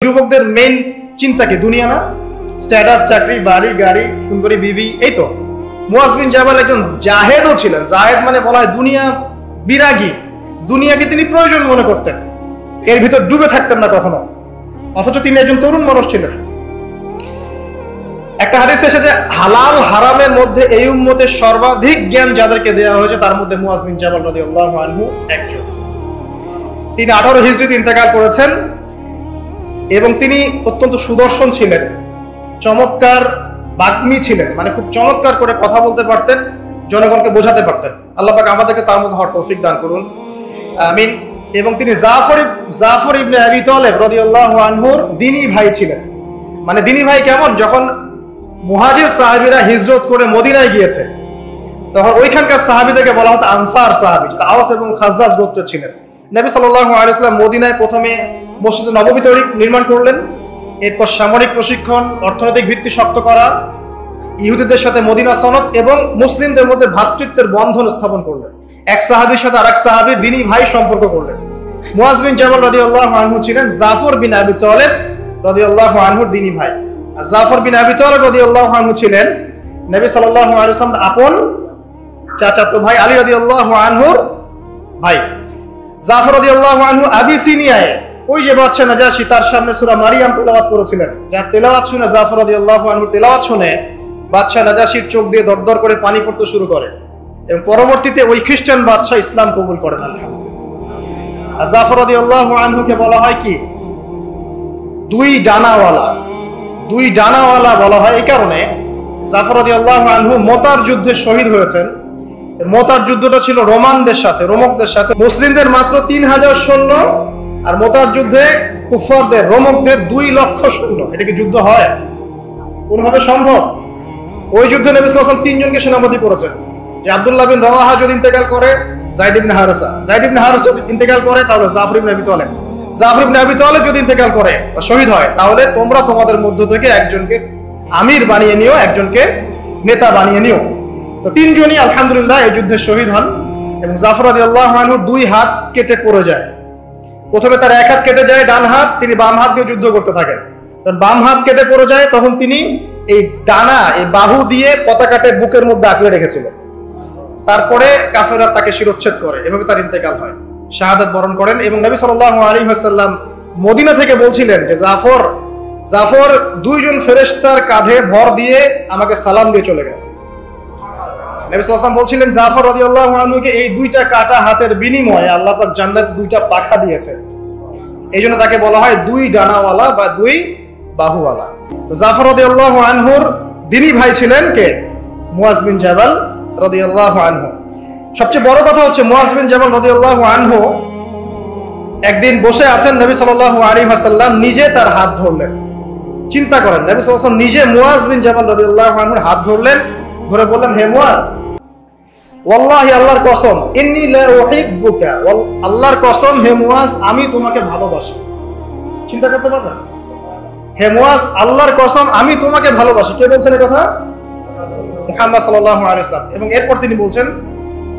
যুবকদের মেইন চিন্তা কি? দুনিয়া না? স্ট্যাটাস, চাকরি, বাড়ি, গাড়ি, সুন্দরী বিবি, এই তো। মুয়াজ বিন জাবাল একজন জাহেদও ছিলেন। জাহেদ মানে বলা হয় দুনিয়া বিরাগী, দুনিয়াকে তিনি প্রয়োজন মনে করতেন, এর ভিতর ডুবে থাকতেন না কখনো, অথচ তিনি একজন তরুণ মানুষ ছিলেন। একটা হাদিসে এসেছে হালাল হারামের মধ্যে এই উম্মতের সর্বাধিক জ্ঞান যাদেরকে দেওয়া হয়েছে তার মধ্যে মুয়াজ বিন জাবাল রাদিয়াল্লাহু আনহু একজন। তিনি 18 হিজরিতে ইন্তেকাল করেছেন এবং তিনি অত্যন্ত সুদর্শন ছিলেন, চমৎকার বাগ্মী ছিলেন, মানে খুব চমৎকার করে কথা বলতে পারতেন, জনগণকে বোঝাতে পারতেন। আল্লাহ পাক আমাদেরকে তার মধ্যে হওয়ার তৌফিক দান করুন, আমিন। এবং তিনি জাফর ইবনে আবি তালেব রাদিয়াল্লাহু আনহুর দ্বীনি ভাই ছিলেন। মানে দ্বীনি ভাই কেমন? যখন মুহাজির সাহাবীরা হিজরত করে মদিনায় গিয়েছে তখন ওইখানকার সাহাবীদেরকে বলা হতো আনসার সাহাবী, যারা আওস এবং খাজরাজ গোত্রের ছিলেন। নবী সাল্লাল্লাহু আলাইহি ওয়াসাল্লাম মদিনায় প্রথমে মসজিদ নববী নির্মাণ করলেন, এরপর সামরিক প্রশিক্ষণ, অর্থনৈতিক ভিত্তি শক্ত করা, ইহুদিদের সাথে মদিনা সনদ এবং মুসলিমদের মধ্যে ভ্রাতৃত্বের বন্ধন স্থাপন করলেন। এক সাহাবীর সাথে আরেক সাহাবীর দ্বীনি ভাই সম্পর্ক করলেন। মুয়াজ বিন জাবাল রাদিয়াল্লাহু আনহু ছিলেন জাফর বিন আবি তালেব রাদিয়াল্লাহু আনহুর দ্বীনি ভাই। আর জাফর বিন আবি তালেব রাদিয়াল্লাহু আনহু ছিলেন নবী সাল্লাল্লাহু আলাইহি ওয়াসাল্লামের আপন চাচাতো ভাই আলী রাদিয়াল্লাহু আনহুর ভাই। জাফর রাদিয়াল্লাহু আনহু আবিসিনিয়ায় ওই যে বাদশা নাজাশী তার সামনে সূরা মারিয়াম তেলাওয়াত করেছিলেন, যার তেলাওয়াত শুনে জাফর রাদিয়াল্লাহু আনহু তেলাওয়াত শুনে বাদশা নাজাশীর চোখ দিয়ে দরদর করে পানি পড়তে শুরু করে এবং পরবর্তীতে ওই খ্রিস্টান বাদশা ইসলাম কবুল করেন। আলহামদুলিল্লাহ। আর জাফর রাদিয়াল্লাহু আনহুকে বলা হয় কি? দুই ডানাওয়ালা বলা হয় এই কারণে, জাফর রাদিয়াল্লাহু আনহু মোতার যুদ্ধে শহীদ হয়েছেন। মোতার যুদ্ধটা ছিল রোমকদের সাথে। মুসলিমদের মাত্র 3000 সৈন্য, আর মোতার যুদ্ধে কুফারদের, রোমকদের 2 লক্ষ সৈন্য। এটা কি যুদ্ধ হয়? কোনভাবে সম্ভব? ওই যুদ্ধে নবী সাল্লাল্লাহু আলাইহি ওয়াসাল্লাম 3 জনকে সেনাপতি করেছেন, যে আব্দুল্লাহ বিন রাওয়াহা যদি ইন্তেকাল করে যায়েদ ইবনে হারেসা যদি ইন্তেকাল করে তাহলে জাফর ইবনে আবি তালেব যদি ইন্তেকাল করে বা শহীদ হয় তাহলে তোমরা তোমাদের মধ্য থেকে একজনকে আমির বানিয়ে নিও, একজনকে নেতা বানিয়ে নিও। তো 3 জনই আলহামদুলিল্লাহ এই যুদ্ধে শহীদ হন এবং জাফর রাদিয়াল্লাহু আনহুর 2 হাত কেটে পড়ে যায়। প্রথমে তার 1 হাত কেটে যায়, ডান হাত, তিনি বাম হাত দিয়ে যুদ্ধ করতে থাকেন। তখন বাম হাত কেটে পড়ে যায়, তখন তিনি এই ডানা, এই বাহু দিয়ে পতাকাটা বুকের মধ্যে আঁকড়ে রেখেছিলেন। তারপরে কাফেররা তাকে শিরচ্ছেদ করে, এভাবে তার ইন্তেকাল হয়, শাহাদাত বরণ করেন। এবং নবী সাল্লাল্লাহু আলাইহি ওয়াসাল্লাম মদিনা থেকে বলছিলেন যে জাফর 2 জন ফেরেশতার কাঁধে ভর দিয়ে আমাকে সালাম দিয়ে চলে গেল। নবী সাল্লাল্লাহু আলাইহি ওয়াসাল্লাম বলছিলেন জাফর রাদিয়াল্লাহু আনহুকে এই 2টা কাটা হাতের বিনিময়ে আল্লাহ পাক জান্নাতে 2টা পাখা দিয়েছেন। এইজন্য তাকে বলা হয় 2 ডানাওয়ালা বা 2 বাহুওয়ালা। জাফর রাদিয়াল্লাহু আনহুর দ্বীনি ভাই ছিলেন কে? মুয়াজ বিন জাবাল রাদিয়াল্লাহু আনহু। সবচেয়ে বড় কথা হচ্ছে মুয়াজ বিন জাবাল রাদিয়াল্লাহু আনহু একদিন বসে আছেন, নবী সাল্লাল্লাহু আলাইহি ওয়াসাল্লাম নিজে তার হাত ধরলেন। চিন্তা করেন, নবী সাল্লাল্লাহু আলাইহি ওয়াসাল্লাম নিজে মুয়াজ বিন জাবাল রাদিয়াল্লাহু আনহুর হাত ধরলেন, ধরে বললেন, হে মুয়াজ, ওয়াল্লাহি আল্লাহর কসম, ইন্নী লা উহিব্বুকা, আল্লাহর কসম হে মুয়াজ আমি তোমাকে ভালোবাসি। চিন্তা করতে পারবেন? হে মুয়াজ, আল্লাহর কসম আমি তোমাকে ভালোবাসি। কে বলছেন এই কথা? মুহাম্মদ সাল্লাল্লাহু আলাইহি ওয়াসাল্লাম। এবং এরপর তিনি বলছেন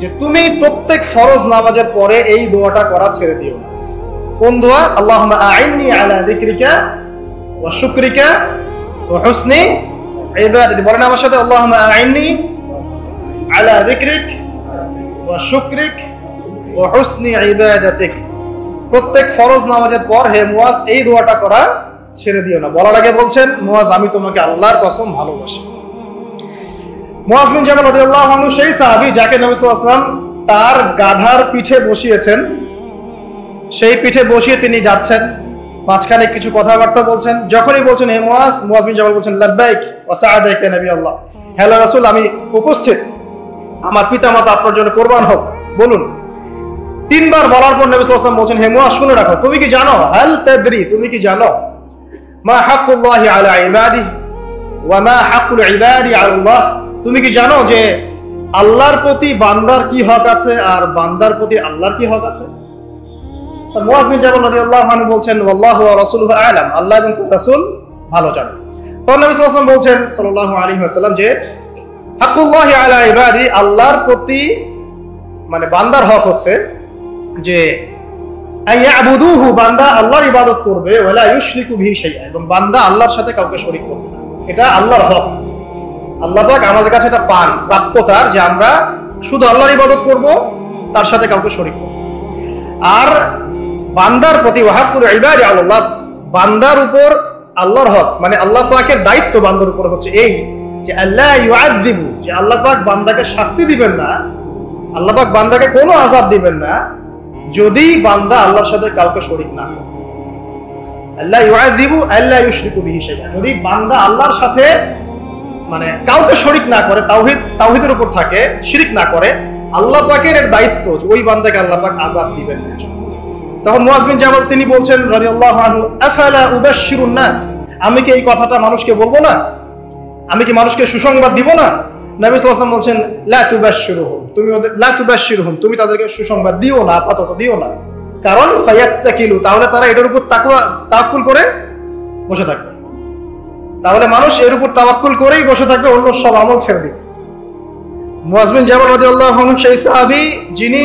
যে তুমি প্রত্যেক ফরজ নামাজের পরে এই দোয়াটা করা ছেড়ে দিও না। কোন দোয়া? আল্লাহুম্মা আইন্নি আলা যিকরিকা ওয়া শুকরিকা ওয়া হুসনি ইবাদাতি। বলেন আমার সাথে, আল্লাহুম্মা আইন্নি আলা যিকরিক ওয়া শুকরিক ওয়া হুসনি ইবাদাতিক। প্রত্যেক ফরজ নামাজের পর হে মুয়াজ এই দোয়াটা করা ছেড়ে দিও না। বলার আগে বলছেন, মুয়াজ আমি তোমাকে আল্লাহর কসম ভালোবাসি। মুয়াজ বিন জাবাল রাদিয়াল্লাহু আনহু সেই সাহাবী যাকে নবী সাল্লাল্লাহু আলাইহি ওয়াসাল্লাম তার গাধার পিঠে বসিয়েছেন। সেই পিঠে বসিয়ে তিনি যাচ্ছেন, মাঝখানে কিছু কথাবার্তা বলছেন। যখনই বলছেন হে মুয়াজ, মুয়াজ বিন জাবাল বলছেন লাব্বাইক ওয়া সাআদাইক ইয়া নবী আল্লাহ, হে আল্লাহর রাসূল আমি উপস্থিত, আমার পিতামাতা আপনার জন্য কুরবান হোক, বলুন। 3 বার বলার পর নবী সাল্লাল্লাহু আলাইহি ওয়াসাল্লাম বলছেন, হে মুয়াজ শুনে রাখো, তুমি কি জানো, হাল তাদরি, তুমি কি জানো, মা হাক্কুল্লাহি আলা ইবাদিহি ওয়া মা হাক্কুল ইবাদি আলা আল্লাহ, তুমি কি জানো যে আল্লাহর প্রতি বান্দার কি হক আছে আর বান্দার প্রতি আল্লাহর কি হক আছে? মুয়াজ বিন জাবাল রাদিয়াল্লাহু আনহু বলছেন, ওয়াল্লাহু ওয়া রাসূলুহু আ'লাম, আল্লাহ এবং তার রাসূল ভালো জানেন। তখন নবী সাল্লাল্লাহু আলাইহি ওয়াসাল্লাম বলছেন সাল্লাল্লাহু আলাইহি ওয়াসাল্লাম যে হাক্কুল্লাহি আলা ইবাদি, আল্লাহর প্রতি মানে বান্দার হক হচ্ছে যে আইয়াবুদুহু, বান্দা আল্লাহর ইবাদত করবে, ওয়ালা ইউশরিকু বিহি শাইআ, এবং বান্দা আল্লাহর সাথে কাউকে শরীক করবে না। এটা আল্লাহর হক। আল্লাহ পাক আমাদের কাছে এটা পান, প্রাপ্যতার, যে আমরা শুধু আল্লাহর ইবাদত করব, তার সাথে কাউকে শরীক করব। আর বান্দার প্রতি ওয়াহাবুল ইবাদি আল্লাহ, বান্দার উপর আল্লাহর হক, মানে আল্লাহ পাকের দায়িত্ব বান্দার উপর হচ্ছে এই যে আল্লাহ ইউআযযিবু, যে আল্লাহ পাক বান্দাকে শাস্তি দিবেন না, আল্লাহ পাক বান্দাকে কোনো আযাব দিবেন না যদি বান্দা আল্লাহর সাথে কাউকে শরীক না করে। আল্লাহ ইউআযযিবু আল্লা ইউশরিকু বিহি শাইআ, যদি বান্দা আল্লাহর সাথে মানে কাউকে শরীক না করে, তাওহীদের উপর থাকে, শিরক না করে, আল্লাহ পাকের এর দায়িত্ব যে ওই বান্দাকে আল্লাহ পাক আযাব দিবেন না। তখন মুআয বিন জাবাল তিনি বলছেন রাদিয়াল্লাহু আনহু, আফালা উবাশশিরুন নাস, আমি কি এই কথাটা মানুষকে বলবো না? আমি কি মানুষকে সুসংবাদ দিব না? নবী সাল্লাল্লাহু আলাইহি ওয়াসাল্লাম বলছেন, লা তুবাশশিরুহুম, তুমি ওদের লা তুবাশশিরুহুম, তুমি তাদেরকে সুসংবাদ দিও না, আপাতত দিও না। কারণ ফায়াত্তাকিলু, তাহলে তারা এটার উপর তাওয়াক্কুল করে বসে থাকবে। তাহলে মানুষ এর উপর তাওয়াক্কুল করেই বসে থাকবে, অন্য সব আমল ছেড়ে দিবে। মুআয বিন জাবাল রাদিয়াল্লাহু আনহু সেই সাহাবী যিনি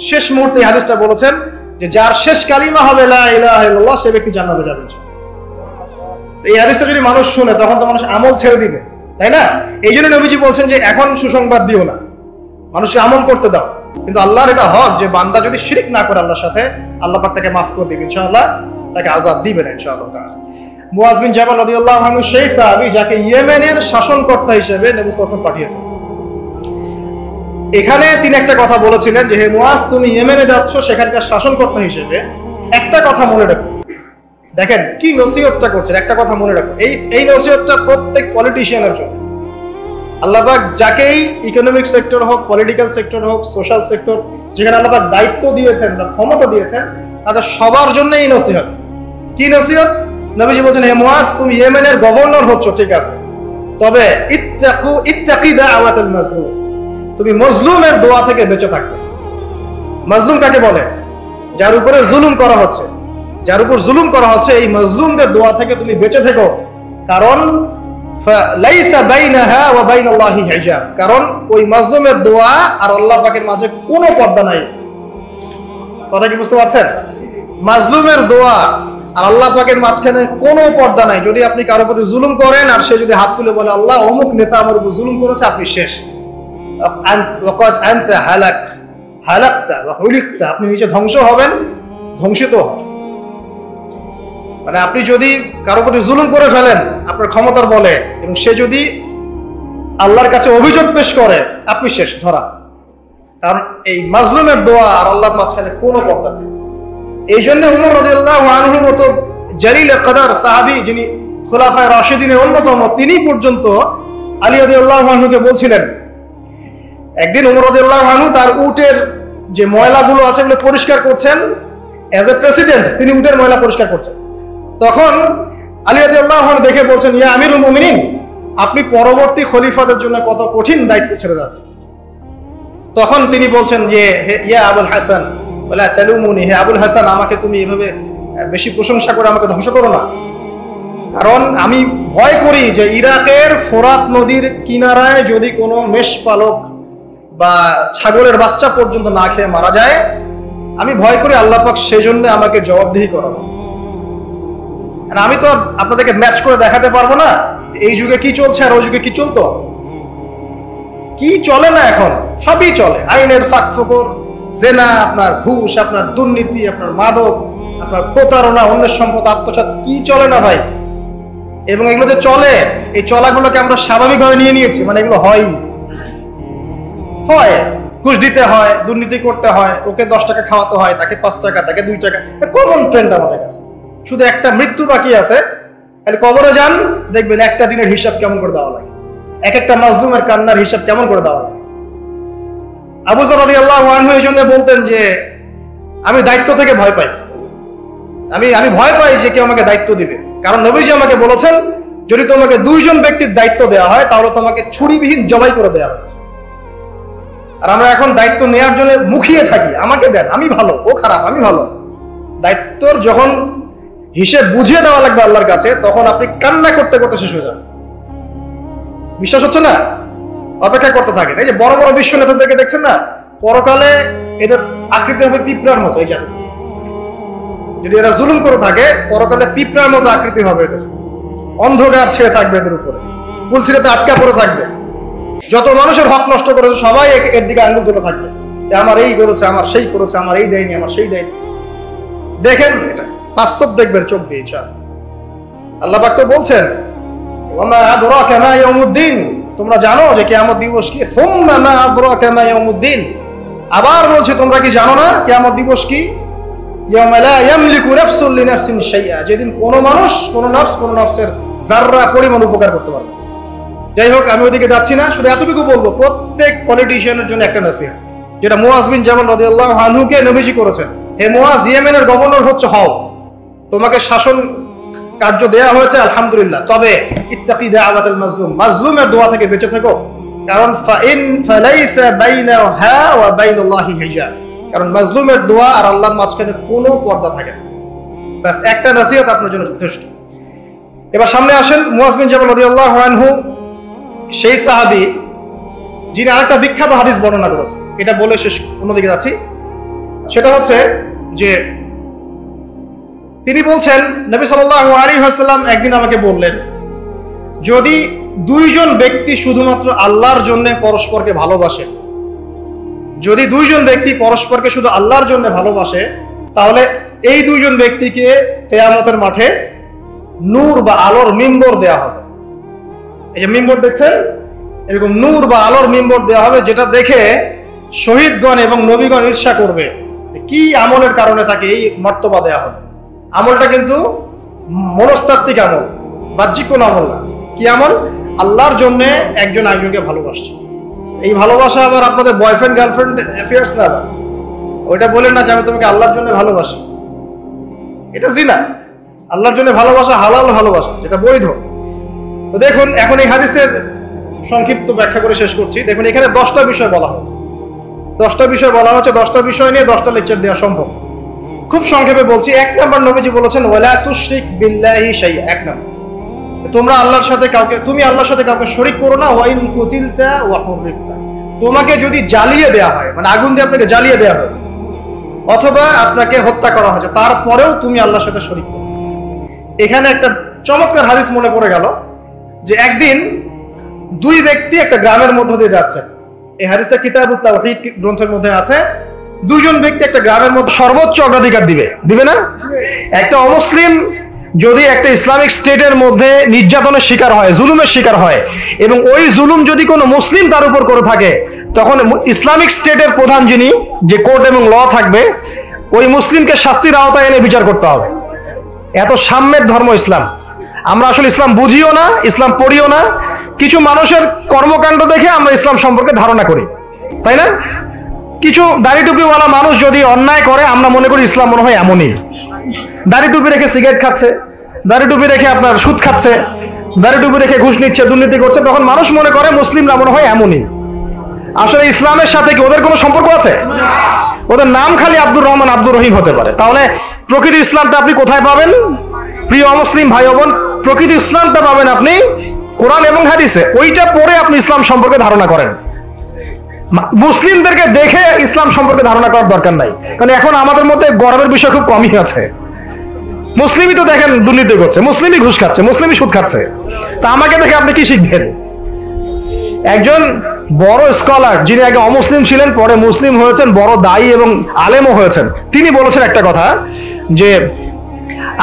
শেষ মুহূর্তে এই হাদিসটা বলেছেন যে যার শেষ কালিমা হবে লা ইলাহা ইল্লাল্লাহ, সে ব্যক্তি জান্নাতে যাবে। এই হাদিসটা যদি মানুষ শুনে তখন তো মানুষ আমল ছেড়ে দিবে, তাই না? এই জন্য নবীজি বলছেন যে এখন সুসংবাদ দিও না, মানুষকে আমল করতে দাও। কিন্তু আল্লাহর এটা হক যে বান্দা যদি শিরক না করে আল্লাহর সাথে, আল্লাহ পাক তাকে মাফ করে দিবেন ইনশাআল্লাহ, তাকে আযাব দিবেন ইনশাআল্লাহ তাআলা। মুআয বিন জাবাল রাদিয়াল্লাহু আনহু সেই সাহাবী যাকে ইয়েমেনের শাসনকর্তা হিসেবে নবী সাল্লাল্লাহু আলাইহি ওয়াসাল্লাম পাঠিয়েছেন। এখানে তিনি একটা কথা বলেছিলেন যে হে মুআয, তুমি ইয়েমেনে যাচ্ছ সেখানকার শাসনকর্তা হিসেবে, একটা কথা মনে রাখো। দেখেন কি নসিহতটা করছেন, একটা কথা মনে রাখো। এই নসিহতটা প্রত্যেক পলিটিশিয়ানের জন্য। আল্লাহ পাক যাকেই ইকোনমিক সেক্টর হোক, পলিটিক্যাল সেক্টর হোক, সোশ্যাল সেক্টর, যেখানে আল্লাহ পাক দায়িত্ব দিয়েছেন বা ক্ষমতা দিয়েছেন, তাদের সবার জন্য এই নসিহত। কি নসিহত? নবীজি বলছেন, হে মুআয, তুমি ইয়েমেনের গভর্নর হচ্ছ, ঠিক আছে, তবে ইত্তাকি দাওয়াতুল মাজলুম, তুমি মজলুমের দোয়া থেকে বেঁচে থাকবে। মাজলুম কাকে বলে? যার উপরে জুলুম করা হচ্ছে, যার উপর জুলুম করা হচ্ছে, এই মাজলুমদের দোয়া থেকে তুমি বেঁচে থেকো। কারণ লাইসা বাইনাহা ওয়া বাইনাল্লাহি হিজাব, কারণ ওই মাজলুমের দোয়া আর আল্লাহ পাকের মাঝে কোনো পর্দা নাই। কথা কি বুঝতে পারছেন? মাজলুমের দোয়া আর আল্লাহ পাকের মাঝখানে কোনো পর্দা নাই। যদি আপনি কারো প্রতি জুলুম করেন আর সে যদি হাত তুলে বলে আল্লাহ অমুক নেতা আমার উপর জুলুম করেছে, আপনি শেষ। আপনি নিজে ধ্বংস হবেন, ধ্বংসিত হবেন। মানে আপনি যদি কারো প্রতি জুলুম করে ফেলেন আপনার ক্ষমতার বলে, এবং সে যদি আল্লাহর কাছে অভিযোগ পেশ করে, আপনি শেষ, ধরা। কারণ এই মাজলুমের দোয়া আর আল্লাহর মাঝখানে কোনো পর্দা নেই। এই জন্য উমর রাদিয়াল্লাহু আনহুর মতো জালিল কদর সাহাবী, যিনি খুলাফায়ে রাশিদিনের অন্যতম, তিনি পর্যন্ত আলী রাদিয়াল্লাহু আনহুকে বলছিলেন, একদিন উমর রাদিয়াল্লাহু আনহু তার উটের যে ময়লাগুলো আছে এগুলো পরিষ্কার করছেন, এজ এ প্রেসিডেন্ট তিনি উটের ময়লা পরিষ্কার করছেন। তখন আলী রাদিয়াল্লাহু আনহু দেখে বলছেন, ইয়া আমিরুল মুমিনিন, আপনি পরবর্তী খলিফাদের জন্য কত কঠিন দায়িত্ব ছেড়ে যাচ্ছেন। তখন তিনি বলছেন যে ইয়া আবুল হাসান ওয়ালা তালুমুনি, হে আবুল হাসান, আমাকে তুমি এভাবে বেশি প্রশংসা করে আমাকে ধ্বংস করো না। কারণ আমি ভয় করি যে ইরাকের ফোরাত নদীর কিনারায় যদি কোনো মেষপালক বা ছাগলের বাচ্চা পর্যন্ত না খেয়ে মারা যায়, আমি ভয় করি আল্লাহ পাক সেজন্য আমাকে জবাবদিহি করাবো। আমি তো আপনাদেরকে ম্যাচ করে দেখাতে পারবো না এই যুগে কি চলছে আর ওই যুগে কি চলতো। কি চলে না, এখন সবই চলে। আইনের ফাঁক ফোকর, জেনা, আপনার ঘুষ, আপনার দুর্নীতি, আপনার মাদক, আপনার প্রতারণা, অন্যের সম্পদ আত্মসাৎ, কি চলে না ভাই। এবং এগুলো যে চলে, এই চলাগুলোকে আমরা স্বাভাবিকভাবে নিয়ে নিয়েছি, মানে এগুলো হয়। ঘুষ দিতে হয়, দুর্নীতি করতে হয়, ওকে 10 টাকা খাওয়াতে হয়, তাকে 5 টাকা, তাকে 2 টাকা, কমন ট্রেন্ড আমাদের কাছে। শুধু একটা মৃত্যু বাকি আছে, তাহলে কবরে যান, দেখবেন একটা দিনের হিসাব কেমন করে দেওয়া লাগে, এক একটা মাজলুমের কান্নার হিসাব কেমন করে দেওয়া লাগে। আবু যর রাদিয়াল্লাহু আনহু এই জন্য বলতেন যে আমি দায়িত্ব থেকে ভয় পাই, আমি ভয় পাই যে কেউ আমাকে দায়িত্ব দিবে। কারণ নবীজি আমাকে বলেছেন, যদি তোমাকে 2 জন ব্যক্তির দায়িত্ব দেওয়া হয় তাহলে তোমাকে ছুরিবিহীন জবাই করে দেওয়া হচ্ছে। আর আমরা এখন দায়িত্ব নেওয়ার জন্য মুখিয়ে থাকি, আমাকে দেন, আমি ভালো, ও খারাপ, আমি ভালো। দায়িত্বর যখন হিসেব বুঝিয়ে দেওয়া লাগবে আল্লাহর কাছে, তখন আপনি কান্না করতে করতে শেষ হয়ে যান। বিশ্বাস হচ্ছে না? অপেক্ষা করতে থাকেন। এই যে বড় বড় বিশ্ব নেতাদেরকে দেখছেন না, পরকালে এদের আকৃতি হবে পিঁপড়ার মতো, এই জাতীয় যদি এরা জুলুম করে থাকে, পরকালে পিঁপড়ার মতো আকৃতি হবে এদের, অন্ধকার ছেড়ে থাকবে এদের উপরে, পুলসিরাতে আটকা পড়ে থাকবে। যত মানুষের হক নষ্ট করেছে সবাই এর দিকে আঙ্গুল তুলে থাকবে, আমার এই করেছে, আমার সেই করেছে, আমার এই দেয়নি, আমার সেই দেয়নি। দেখেন এটা বাস্তব, দেখবেন চোখ দিয়ে। ইনশাআল্লাহ আল্লাহ পাক তো বলছেন, ওয়া মা আদরাকা মা ইয়াউমুদ্দিন, তোমরা জানো যে কিয়ামত দিবস কি? সুম্মা মা আদরাকা মা ইয়াউমুদ্দিন, আবার বলছে তোমরা কি জানো না কিয়ামত দিবস কি? ইয়াউমা লা ইয়ামলিকু নাফসুন লিনাফসিন শাইআ, যেদিন কোনো মানুষ, কোনো নফস, কোনো নফসের যাররা পরিমাণ উপকার করতে পারবে। যাই হোক, আমি ওইদিকে যাচ্ছি না, শুধু এতটুকু বলবো, প্রত্যেক পলিটিশিয়ানের জন্য একটা নসিহত, যেটা মুআজ বিন জাবাল রাদিয়াল্লাহু আনহুকে নবীজি করেছেন। হে মুআজ, ইয়েমেনের গভর্নর হচ্ছে হও, তোমাকে শাসন কার্য দেয়া হয়েছে, আলহামদুলিল্লাহ, তবে ইত্তাকি দাওয়াতাল মাজলুম, মাজলুমের দোয়া থেকে বেঁচে থাকো, কারণ ফালাইসা বাইনাহা ওয়া বাইনাল্লাহি হিজাব, কারণ মাজলুমের দোয়া আর আল্লাহর মাঝখানে কোনো পর্দা থাকে না। ব্যাস একটা নসিহত আপনার জন্য যথেষ্ট। এবার সামনে আসেন, মুআজ বিন জাবাল রাদিয়াল্লাহু আনহু সেই সাহাবী যিনি আরেকটা বিখ্যাত হাদিস বর্ণনা করেছেন। এটা বলে শেষ, অন্যদিকে যাচ্ছি। সেটা হচ্ছে যে তিনি বলছেন, নবী সাল্লাল্লাহু আলাইহি ওয়াসাল্লাম একদিন আমাকে বললেন, যদি দুইজন ব্যক্তি শুধুমাত্র আল্লাহর জন্য পরস্পরকে ভালোবাসে, যদি দুইজন ব্যক্তি পরস্পরকে শুধু আল্লাহর জন্য ভালোবাসে, তাহলে এই দুইজন ব্যক্তিকে কিয়ামতের মাঠে নূর বা আলোর মিম্বর দেয়া হবে। এই যে মিম্বর দেখছেন, এরকম নূর বা আলোর মিম্বর দেওয়া হবে, যেটা দেখে শহীদগণ এবং নবীগণ ঈর্ষা করবে। কি আমলের কারণে তাকে এই মর্তবা দেওয়া হবে? আমলটা কিন্তু মনস্তাত্ত্বিক আমল, বাহ্যিক কোনো আমল না। কি আমল? আল্লাহর জন্য একজন আরেকজনকে ভালোবাসছে। এই ভালোবাসা আবার আপনাদের বয়ফ্রেন্ড গার্লফ্রেন্ড অ্যাফেয়ার্স না, ওইটা বলেন না যে আমি তোমাকে আল্লাহর জন্য ভালোবাসি, এটা জিনা। আল্লাহর জন্য ভালোবাসা হালাল ভালোবাসা, যেটা বৈধ। তো দেখুন, এখন এই হাদিসের সংক্ষিপ্ত ব্যাখ্যা করে শেষ করছি। দেখুন, এখানে 10টা বিষয় বলা হয়েছে, 10টা বিষয় বলা হচ্ছে। 10টা বিষয় নিয়ে 10টা লেকচার দেওয়া সম্ভব। খুব সংক্ষেপে বলছি। 1 নম্বর, নবীজি বলেছেন ওয়ালা তুশরিক বিল্লাহি শাইআ। 1 নম্বর, তোমরা আল্লাহর সাথে কাউকে, তুমি আল্লাহর সাথে কাউকে শরীক করো না। ওয়া ইন কুতিলতা ওয়া হুররিকতা, তোমাকে যদি জ্বালিয়ে দেয়া হয়, মানে আগুন দিয়ে আপনাকে জ্বালিয়ে দেয়া হয়েছে, অথবা আপনাকে হত্যা করা হয়েছে, তারপরেও তুমি আল্লাহর সাথে শরীক করো। এখানে একটা চমৎকার হাদিস মনে পড়ে গেল, যে একদিন দুই ব্যক্তি একটা গ্রামের মধ্য দিয়ে যাচ্ছে। এই হাদিসটা কিতাবুত তাওহীদ গ্রন্থের মধ্যে আছে। দুজন ব্যক্তি একটা গ্রামের মধ্যে সর্বোচ্চ অগ্রাধিকার দিবে না? একটা অমুসলিম যদি একটা ইসলামিক স্টেটের মধ্যে নির্যাতনের শিকার হয়, জুলুমের শিকার হয়, এবং ওই জুলুম যদি কোনো মুসলিম তার উপর করে থাকে, তখন ইসলামিক স্টেটের প্রধান যিনি, যে কোর্ট এবং ল থাকবে, ওই মুসলিমকে শাস্তির আওতায় এনে বিচার করতে হবে। এত সাম্যের ধর্ম ইসলাম। আমরা আসলে ইসলাম বুঝিও না, ইসলাম পড়িও না। কিছু মানুষের কর্মকাণ্ড দেখে আমরা ইসলাম সম্পর্কে ধারণা করি, তাই না? কিছু দাড়ি টুপিওয়ালা মানুষ যদি অন্যায় করে, আমরা মনে করি ইসলাম মনে হয় এমনই। দাড়ি টুপি রেখে সিগারেট খাচ্ছে, দাড়ি টুপি রেখে আপনার সুদ খাচ্ছে, দাড়ি টুপি রেখে ঘুষ নিচ্ছে, দুর্নীতি করছে, তখন মানুষ মনে করে মুসলিমরা মনে হয় এমনই। আসলে ইসলামের সাথে কি ওদের কোনো সম্পর্ক আছে? ওদের নাম খালি আব্দুর রহমান, আব্দুর রহিম হতে পারে। তাহলে প্রকৃত ইসলামটা আপনি কোথায় পাবেন প্রিয় মুসলিম ভাই বোন? প্রকৃত ইসলামটা পাবেন আপনি কোরআন এবং হাদিসে। ওইটা পড়ে আপনি ইসলাম সম্পর্কে ধারণা করেন। মুসলিমদেরকে দেখে ইসলাম সম্পর্কে ধারণা করার দরকার নাই, কারণ এখন আমাদের মধ্যে গর্বের বিষয় খুব কমই আছে। মুসলিমই তো দেখেন দুর্নীতি করছে, মুসলিমই ঘুষ খাচ্ছে, মুসলিমই সুদ খাচ্ছে, তা আমাকে দেখে আপনি কি শিখবেন? একজন বড় স্কলার, যিনি আগে অমুসলিম ছিলেন, পরে মুসলিম হয়েছেন, বড় দায়ী এবং আলেমও হয়েছেন, তিনি বলেছেন একটা কথা, যে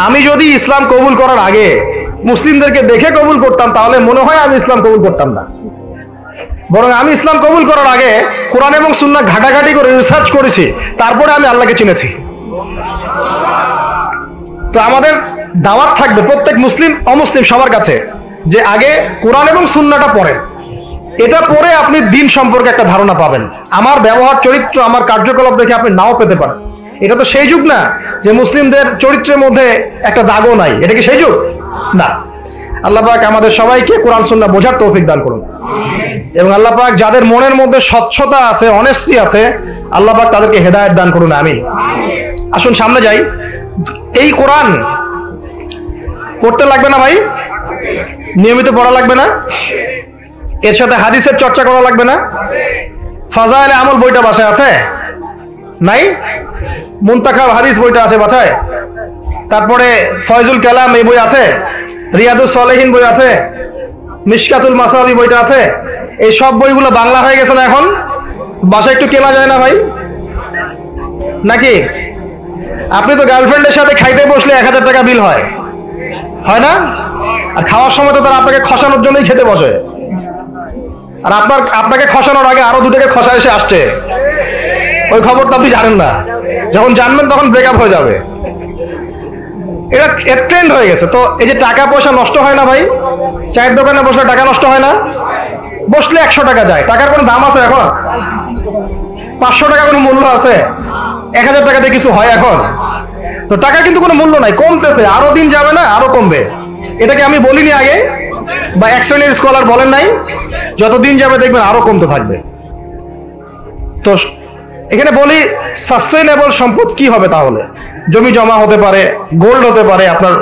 আমি যদি ইসলাম কবুল করার আগে মুসলিমদেরকে দেখে কবুল করতাম, তাহলে মনে হয় আমি ইসলাম কবুল করতাম না। বরং আমি ইসলাম কবুল করার আগে কোরআন এবং সুন্নাহ ঘাটাঘাটি করে রিসার্চ করেছি, তারপরে আমি আল্লাহকে চিনেছি। তো আমাদের দাওয়াত থাকবে প্রত্যেক মুসলিম অমুসলিম সবার কাছে, যে আগে কোরআন এবং সুন্নাহটা পড়েন। এটা পড়ে আপনি দিন সম্পর্কে একটা ধারণা পাবেন। আমার ব্যবহার, চরিত্র, আমার কার্যকলাপ দেখে আপনি নাও পেতে পারেন। এটা তো সেই যুগ না যে মুসলিমদের চরিত্রের মধ্যে একটা দাগও নাই। এটা কি সেই যুগ? না। আল্লাহ পাক আমাদের সবাইকে কোরআন সুন্নাহ বোঝার তৌফিক দান করুন, এবং আল্লাহ পাক যাদের মনের মধ্যে স্বচ্ছতা আছে, অনেস্টি আছে, আল্লাহ পাক তাদেরকে হেদায়েত দান করুন, আমিন। আসুন সামনে যাই। এই কোরআন পড়তে লাগবে না ভাই? নিয়মিত পড়া লাগবে না? এর সাথে হাদিসের চর্চা করা লাগবে না? ফাজাইলে আমল বইটা বাসায় আছে? নাই? মুনতাখাব হাদিস বইটা আছে বাসায়? তারপরে ফয়জুল কালাম এই বই আছে, রিয়াদুস সালেহিন বই আছে, মিশকাতুল মাসাবি বইটা আছে। এই সব বইগুলো বাংলা হয়ে গেছে না এখন? বাসায় একটু কেনা যায় না ভাই নাকি? আপনি তো গার্লফ্রেন্ডের সাথে খাইতে বসলে 1000 টাকা বিল হয়, হয় না? আর খাওয়ার সময় তো তারা আপনাকে খসানোর জন্যই খেতে বসে, আর আপনাকে খসানোর আগে আরো 2 টাকা খসা এসে আসছে, ওই খবর তো আপনি জানেন না। যখন জানবেন তখন ব্রেকআপ হয়ে যাবে। এটা ট্রেন্ড হয়ে গেছে। তো এই যে টাকা পয়সা নষ্ট হয় না ভাই? চায়ের দোকানে বসলে টাকা নষ্ট হয় না? বসলে 100 টাকা যায়। টাকার কোনো দাম আছে এখন? 500 টাকা কোনো মূল্য আছে? 1000 টাকাতে কিছু হয় এখন? তো টাকা কিন্তু কোনো মূল্য নাই, কমতেছে, আরো দিন যাবে না আরো কমবে। এটাকে আমি বলিনি আগে, বা এক শ্রেণীর স্কলার বলেন নাই? যতদিন যাবে দেখবেন আরো কমতে থাকবে। তো এখানে বলি সাস্টেইনেবল সম্পদ কি হবে তাহলে? জমি জমা হতে পারে, গোল্ড হতে পারে, আপনার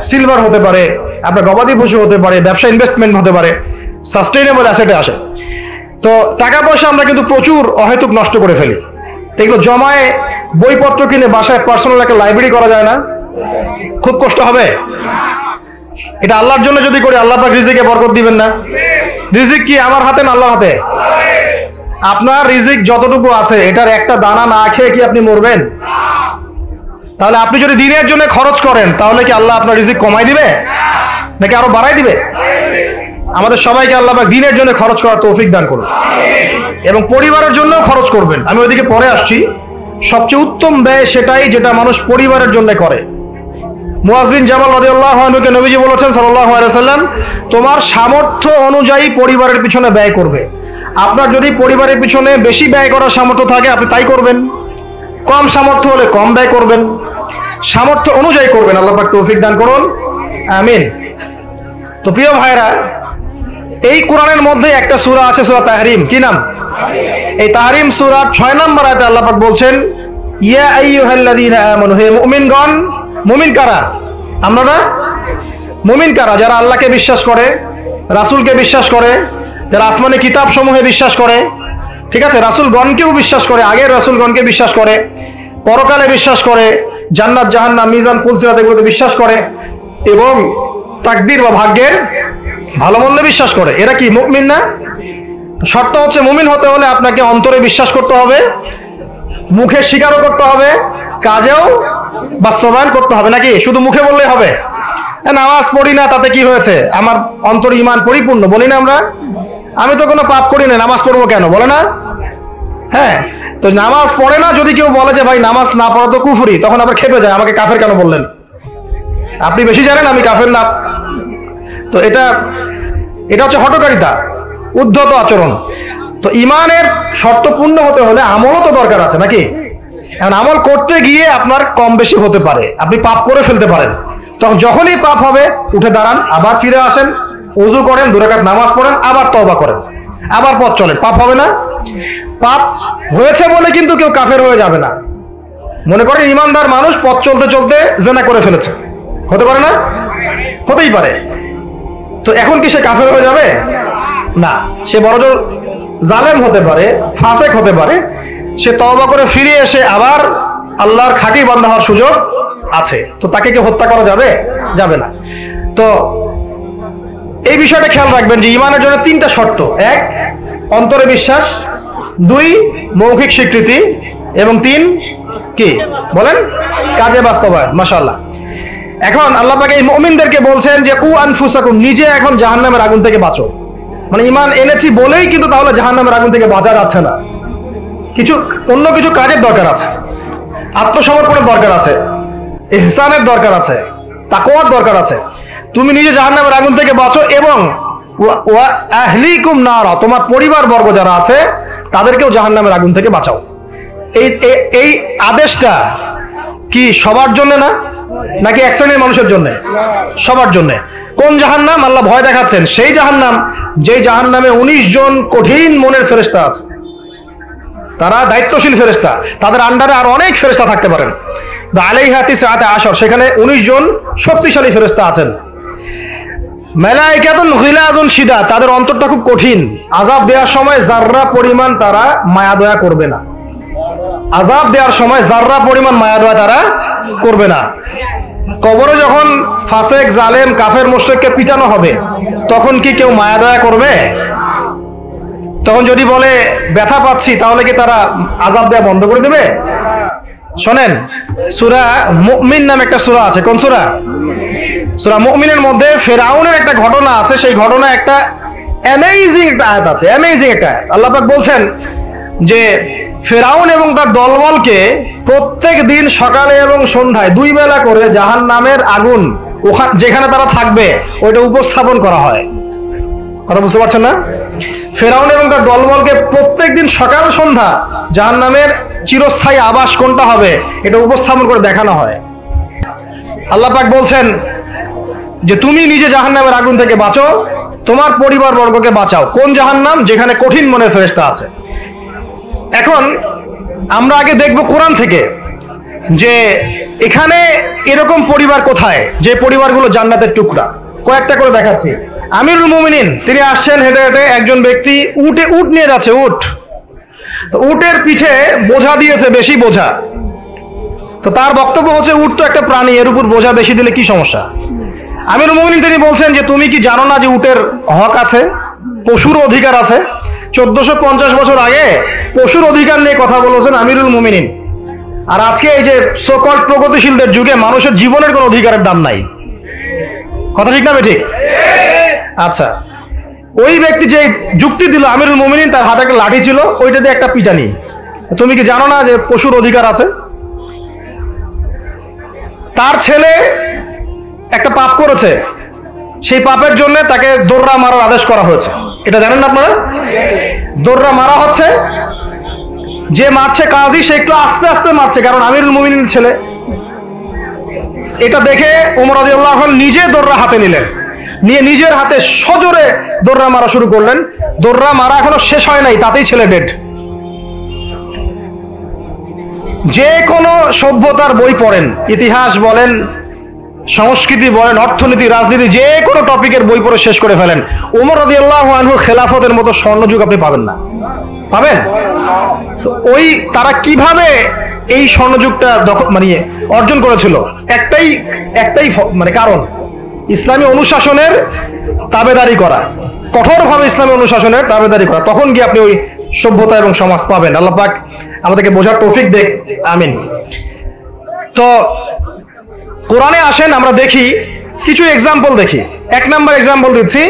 সিলভার হতে পারে, আপনার গবাদি পশু হতে পারে, ব্যবসা ইনভেস্টমেন্ট হতে পারে, সাস্টেইনেবল অ্যাসেটে আসে। তো টাকা পয়সা আমরা কিন্তু প্রচুর অহেতুক নষ্ট করে ফেলি। এগুলো জমায়ে বইপত্র কিনে বাসায় পার্সোনাল একটা লাইব্রেরি করা যায় না? খুব কষ্ট হবে? এটা আল্লাহর জন্য যদি করি, আল্লাহ পাক রিজিকে বরকত দিবেন না? রিজিক কি আমার হাতে না আল্লাহর হাতে? আপনার রিজিক যতটুকু আছে এটার একটা দানা না খেয়ে কি আপনি মরবেন? তাহলে আপনি যদি দিনের জন্য খরচ করেন তাহলে কি আল্লাহ আপনার রিজিক কমাই দিবে নাকি আরো বাড়াই দিবে? আমাদের সবাইকে আল্লাহ পাক দিনের জন্য খরচ করার তৌফিক দান করুন, এবং পরিবারের জন্য খরচ করবেন। আমি ওইদিকে পরে আসছি। সবচেয়ে উত্তম ব্যয় সেটাই যেটা মানুষ পরিবারের জন্য করে। মুআজ বিন জাবাল রাদিয়াল্লাহু আনহুকে নবীজি বলেছেন সাল্লাল্লাহু আলাইহি ওয়াসাল্লাম, তোমার সামর্থ্য অনুযায়ী পরিবারের পিছনে ব্যয় করবে। আপনার যদি পরিবারের পিছনে বেশি ব্যয় করার সামর্থ্য থাকে আপনি তাই করবেন, কম সামর্থ্য হলে কম ব্যয় করবেন, সামর্থ্য অনুযায়ী করবেন। আল্লাহ পাক তৌফিক দান করুন, আমিন। তো প্রিয় ভাইরা, এই কোরআনের মধ্যে একটা সূরা আছে, সূরা তাহরিম। কি নাম? এই তাহরিম সূরার 6 নম্বর আয়াতে আল্লাহ পাক বলছেন, ইয়া আইয়ুহাল্লাযীনা আমানু, হে মুমিনগণ। মুমিন কারা? আমরা না? মুমিন কারা? যারা আল্লাহকে বিশ্বাস করে, রাসূলকে বিশ্বাস করে, যারা আসমানি কিতাব সমূহে বিশ্বাস করে, ঠিক আছে, রাসূলগণকেও বিশ্বাস করে, আগের রাসূলগণকে বিশ্বাস করে, পরকালে বিশ্বাস করে, জান্নাত জাহান্নাম মিজান পুলসিরাত এগুলোতে বিশ্বাস করে, এবং তাকদীর বা ভাগ্যের ভালো মন্দে বিশ্বাস করে। এরা কি মুমিন না? শর্ত হচ্ছে মুমিন হতে হলে আপনাকে অন্তরে বিশ্বাস করতে হবে, মুখে স্বীকারও করতে হবে, কাজেও বাস্তবায়ন করতে হবে। নাকি শুধু মুখে বললেই হবে? নামাজ পড়ি না তাতে কি হয়েছে, আমার অন্তর ঈমান পরিপূর্ণ, বলি না আমরা? আমি তো কোনো পাপ করি না, নামাজ পড়বো কেন, বলে না? হ্যাঁ, তো নামাজ পড়ে না যদি কেউ বলে যে ভাই নামাজ না পড়া তো কুফরি, তখন আবার খেপে যায়, আমাকে কাফের কেন বললেন? আপনি বেশি জানেন, আমি কাফের না। তো এটা হচ্ছে হঠকারিতা, উদ্ধত আচরণ। তো ঈমানের শর্ত পূর্ণ হতে হলে আমলও তো দরকার আছে নাকি? এখন আমল করতে গিয়ে আপনার কম বেশি হতে পারে, আপনি পাপ করে ফেলতে পারেন। তখন যখনই পাপ হবে উঠে দাঁড়ান, আবার ফিরে আসেন, ওযু করেন, 2 রাকাত নামাজ পড়েন, আবার তওবা করেন, আবার পথ চলেন। পাপ হবে না? পাপ হয়েছে বলে কিন্তু কেউ কাফের হয়ে যাবে না। মনে করেন ইমানদার মানুষ পথ চলতে চলতে জিনা করে ফেলেছে, হতে পারে না? হতেই পারে। তো এখন কি সে কাফের হয়ে যাবে? না, সে বড়জোর জালেম হতে পারে, ফাসেক হতে পারে। সে তওবা করে ফিরে এসে আবার আল্লাহর খাঁটি বান্দা হওয়ার সুযোগ আছে। তো তাকে কি হত্যা করা যাবে? যাবে না। তো এই বিষয়টা খেয়াল রাখবেন যে ঈমানের জন্য 3টা শর্ত। 1, অন্তরে বিশ্বাস, 2, মৌখিক স্বীকৃতি, এবং 3 কি বলেন? কাজে বাস্তবায়ন। মাশাআল্লাহ। এখন আল্লাহ পাক এই মুমিনদেরকে বলছেন যে কু আনফুসাকুম, নিজে এখন জাহান্নামের আগুন থেকে বাঁচো। মানে ঈমান এনেছি বলেই কিন্তু তাহলে জাহান্নামের আগুন থেকে বাঁচা যাচ্ছে না। অন্য কিছু কাজের দরকার আছে, আত্মসমর্পণের দরকার আছে, ইহসানের দরকার আছে, তাকওয়ার দরকার আছে। তুমি নিজে জাহান্নামের আগুন থেকে বাঁচো, এবং ওয়া আহলিকুম নারা, তোমার পরিবার বর্গ যারা আছে তাদেরকেও জাহান্নামের আগুন থেকে বাঁচাও। এই আদেশটা কি সবার জন্য না, নাকি এক শ্রেণীর মানুষের জন্য? সবার জন্য। কোন জাহান্নাম? আল্লাহ ভয় দেখাচ্ছেন সেই জাহান্নাম যেই জাহান্নামে 19 জন কঠিন মনের ফেরেশতা আছে। তারা দায়িত্বশীল ফেরেশতা, তাদের আন্ডারে আর অনেক ফেরেশতা থাকতে পারেন। আলাইহা তিসআতা আশর, সেখানে 19 জন শক্তিশালী ফেরেশতা আছেন। মালায়েকাতুন গিলাজুন শিদাদ, তাদের অন্তরটা খুব কঠিন। আযাব দেওয়ার সময় যাররা পরিমাণ তারা মায়া দয়া করবে না। আযাব দেওয়ার সময় যাররা পরিমাণ মায়া দয়া তারা করবে না। কবরে যখন ফাসেক, জালেম, কাফের, মুশরিককে পিটানো হবে তখন কি কেউ মায়া দয়া করবে? তখন যদি বলে ব্যথা পাচ্ছি, তাহলে কি তারা আযাব দেয়া বন্ধ করে দেবে? শোনেন, সূরা মুমিন নামে একটা সূরা আছে। কোন সূরা? সূরা মুমিনের মধ্যে ফেরাউনের একটা ঘটনা আছে। সেই ঘটনা একটা অ্যামেজিং একটা আয়াত আছে, অ্যামেজিং একটা আয়াত। আল্লাহ পাক বলছেন যে ফেরাউন এবং তার দলবলকে প্রত্যেক দিন সকালে এবং সন্ধ্যায় 2 বেলা করে জাহান্নামের আগুন যেখানে তারা থাকবে ওইটা উপস্থাপন করা হয়। কথা বুঝতে পারছেন না? ফেরাউন এবং তার দলবলকে প্রত্যেক দিন সকাল সন্ধ্যা জাহান্নামের চিরস্থায়ী আবাস কোনটা হবে এটা উপস্থাপন করে দেখানো হয়। আল্লাহ পাক বলছেন যে তুমি নিজে জাহান্নামের আগুন থেকে বাঁচো, তোমার পরিবার বর্গকে বাঁচাও। কোন জাহান্নাম? যেখানে কঠিন মনের ফেরেশতা আছে। এখন আমরা আগে দেখব কোরআন থেকে যে এখানে এরকম পরিবার কোথায়, যে পরিবারগুলো জান্নাতের টুকরা। কয়েকটা করে দেখাচ্ছি। আমিরুল মুমিনিন তিনি আসছেন হেঁটে হেঁটে, একজন ব্যক্তি উট নিয়ে যাচ্ছে। তো উটের পিঠে বোঝা দিয়েছে, বেশি বোঝা। তো তার বক্তব্য হচ্ছে উট তো একটা প্রাণী, এর উপর বোঝা বেশি দিলে কি সমস্যা? আমিরুল মুমিনিন তিনি বলছেন যে তুমি কি জানো না যে উটের হক আছে, পশুর অধিকার আছে? 1450 বছর আগে পশুর অধিকার নিয়ে কথা বলেছেন আমিরুল মুমিনিন। আর আজকে এই যে সোকল প্রগতিশীলদের যুগে মানুষের জীবনের কোনো অধিকারের দাম নাই। কথা ঠিক না ঠিক? আচ্ছা, ওই ব্যক্তি যে যুক্তি দিল আমিরুল মুমিনিন, তার হাতে একটা লাঠি ছিল, ওইটা দিয়ে একটা পিটানি। তুমি কি জানো না যে পশুর অধিকার আছে? তার ছেলে একটা পাপ করেছে, সেই পাপের জন্য তাকে দোররা মারার আদেশ করা হয়েছে। এটা জানেন না আপনারা? দোররা মারা হচ্ছে, যে মারছে কাজী সে একটু আস্তে আস্তে মারছে, কারণ আমিরুল মুমিনিন ছেলে। এটা দেখে ওমর রাদিয়াল্লাহু আনহু নিজে দোররা হাতে নিলেন, নিয়ে নিজের হাতে সজোরে দোররা মারা শুরু করলেন। দোররা মারা এখনো শেষ হয় নাই, তাতেই ছেলে ডেড। যে কোনো সভ্যতার বই পড়েন, ইতিহাস বলেন, সংস্কৃতি বলেন, অর্থনীতি, রাজনীতি, যে কোনো টপিকের বই পড়ে শেষ করে ফেলেন, ওমর রাদিয়াল্লাহু আনহু খেলাফতের মতো স্বর্ণযুগ আপনি পাবেন না। পাবেন? তো ওই তারা কিভাবে এই স্বর্ণযুগটা অর্জন করেছিল? একটাই মানে কারণ, ইসলামী অনুশাসনের তাবেদারি করা, কঠোরভাবে ইসলামী অনুশাসনের তাবেদারি করা। তখন গিয়ে আপনি ওই সভ্যতা এবং সমাজ পাবেন। আল্লাহ পাক আমাদেরকে বোঝার তৌফিক দেখ, আমিন। তো কোরআনে আসেন, আমরা দেখি কিছু এক্সাম্পল দেখি। 1 নাম্বার এক্সাম্পল দিচ্ছি,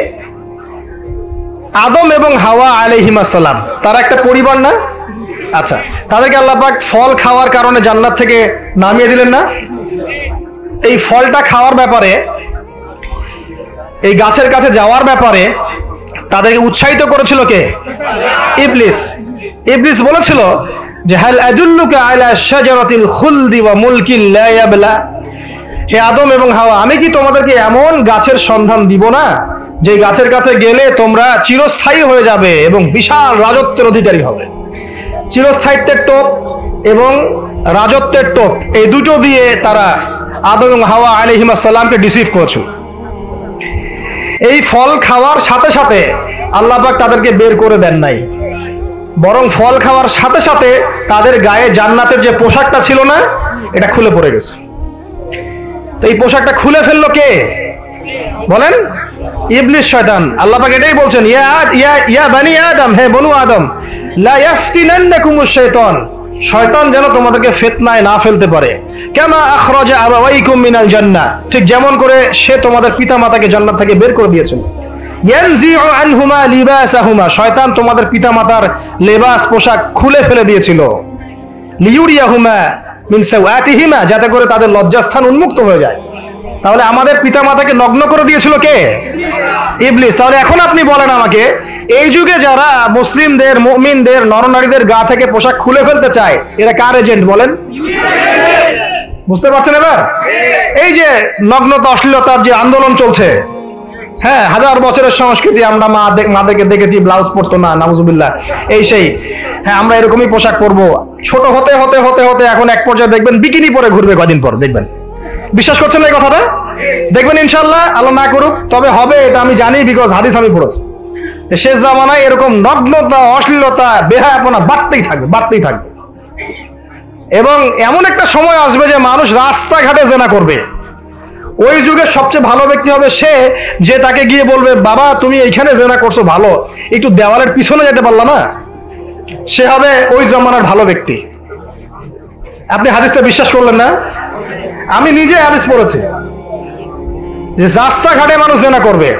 আদম এবং হাওয়া আলাইহিমুস সালাম, তারা একটা পরিবার না? আচ্ছা, তাদেরকে আল্লাহ পাক ফল খাওয়ার কারণে জান্নাত থেকে নামিয়ে দিলেন না? এই ফলটা খাওয়ার ব্যাপারে, এই গাছের কাছে যাওয়ার ব্যাপারে তাদেরকে উৎসাহিত করেছিল কে? ইবলিস। ইবলিস বলেছিল যে হাল আদুল্লুকা আলা শাজারাতিল খুলদি ওয়া মুলকিন লা ইয়াবলা, হে আদম এবং হাওয়া, আমি কি তোমাদেরকে এমন গাছের সন্ধান দিব না যে গাছের কাছে গেলে তোমরা চিরস্থায়ী হয়ে যাবে এবং বিশাল রাজত্বের অধিকারী হবে। চিরস্থায়িত্বের টোপ এবং রাজত্বের টোপ, এই দুটো দিয়ে তারা আদম এবং হাওয়া আলাইহিমুস সালামকে ডিসিভ করেছিল। এই ফল খাওয়ার সাথে সাথে আল্লাহ পাক তাদেরকে বের করে দেন নাই, বরং ফল খাওয়ার সাথে সাথে তাদের গায়ে জান্নাতের যে পোশাকটা ছিল না, এটা খুলে পড়ে গেছে। তো এই পোশাকটা খুলে ফেললো কে বলেন? ইবলিস, শয়তান। আল্লাহ পাক এটাই বলছেন, ইয়া বানি আদম, হে বনু আদম, লা ইয়াফতিনান্নাকুমুশ শাইতান, শয়তান যেন তোমাদেরকে ফিতনায় না ফেলতে পারে। কামা আখরাজা আবাওয়াইকুম মিনাল জান্নাহ, ঠিক যেমন করে সে তোমাদের পিতামাতাকে জান্নাত থেকে বের করে দিয়েছেন। ইয়ানজিউ আনহুমা লিবাসাহুমা, শয়তান তোমাদের পিতামাতার লেবাস, পোশাক খুলে ফেলে দিয়েছিল। লিউরিয়াহুমা মিন সাওয়াতিহিমা, যাতে করে তাদের লজ্জাস্থান উন্মুক্ত হয়ে যায়। তাহলে আমাদের পিতামাতাকে নগ্ন করে দিয়েছিল কে? ইবলিস। তাহলে এখন আপনি বলেন আমাকে, এই যুগে যারা মুসলিমদের, মুমিনদের, নরনারীদের গা থেকে পোশাক খুলে ফেলতে চায়, এরা কার এজেন্ট বলেন? বুঝতে পারছেন এবার? এই যে নগ্নতা, অশ্লীলতার যে আন্দোলন চলছে, হ্যাঁ, 1000 বছরের সংস্কৃতি, আমরা মাদেরকে দেখেছি ব্লাউজ পরতো না, নাউজুবিল্লাহ, এই সেই, হ্যাঁ আমরা এরকমই পোশাক পরবো। ছোট হতে হতে হতে হতে এখন এক পর্যায়ে দেখবেন বিকিনি পরে ঘুরবে কদিন পর, দেখবেন। বিশ্বাস করছেন না এই কথাটা? দেখবেন ইনশাআল্লাহ, আল্লাহ না করুক, তবে হবে, এটা আমি জানি, বিকজ হাদিস আমি পড়েছি। শেষ জামানায় এরকম নগ্নতা, অশ্লীলতা, বেহায়াপনা বাড়তেই থাকবে, বাড়তেই থাকবে। এবং এমন একটা সময় আসবে যে মানুষ রাস্তাঘাটে জেনা করবে। ওই যুগের সবচেয়ে ভালো ব্যক্তি হবে সে যে তাকে গিয়ে বলবে, বাবা তুমি এইখানে জেনা করছো ভালো, একটু দেওয়ালের পিছনে যেতে পারলা না, সে হবে ওই জমানার ভালো ব্যক্তি। আপনি হাদিসটা বিশ্বাস করলেন না? আমি নিজে হাদিস পড়েছি যে রাস্তাঘাটে মানুষ জেনা করবে।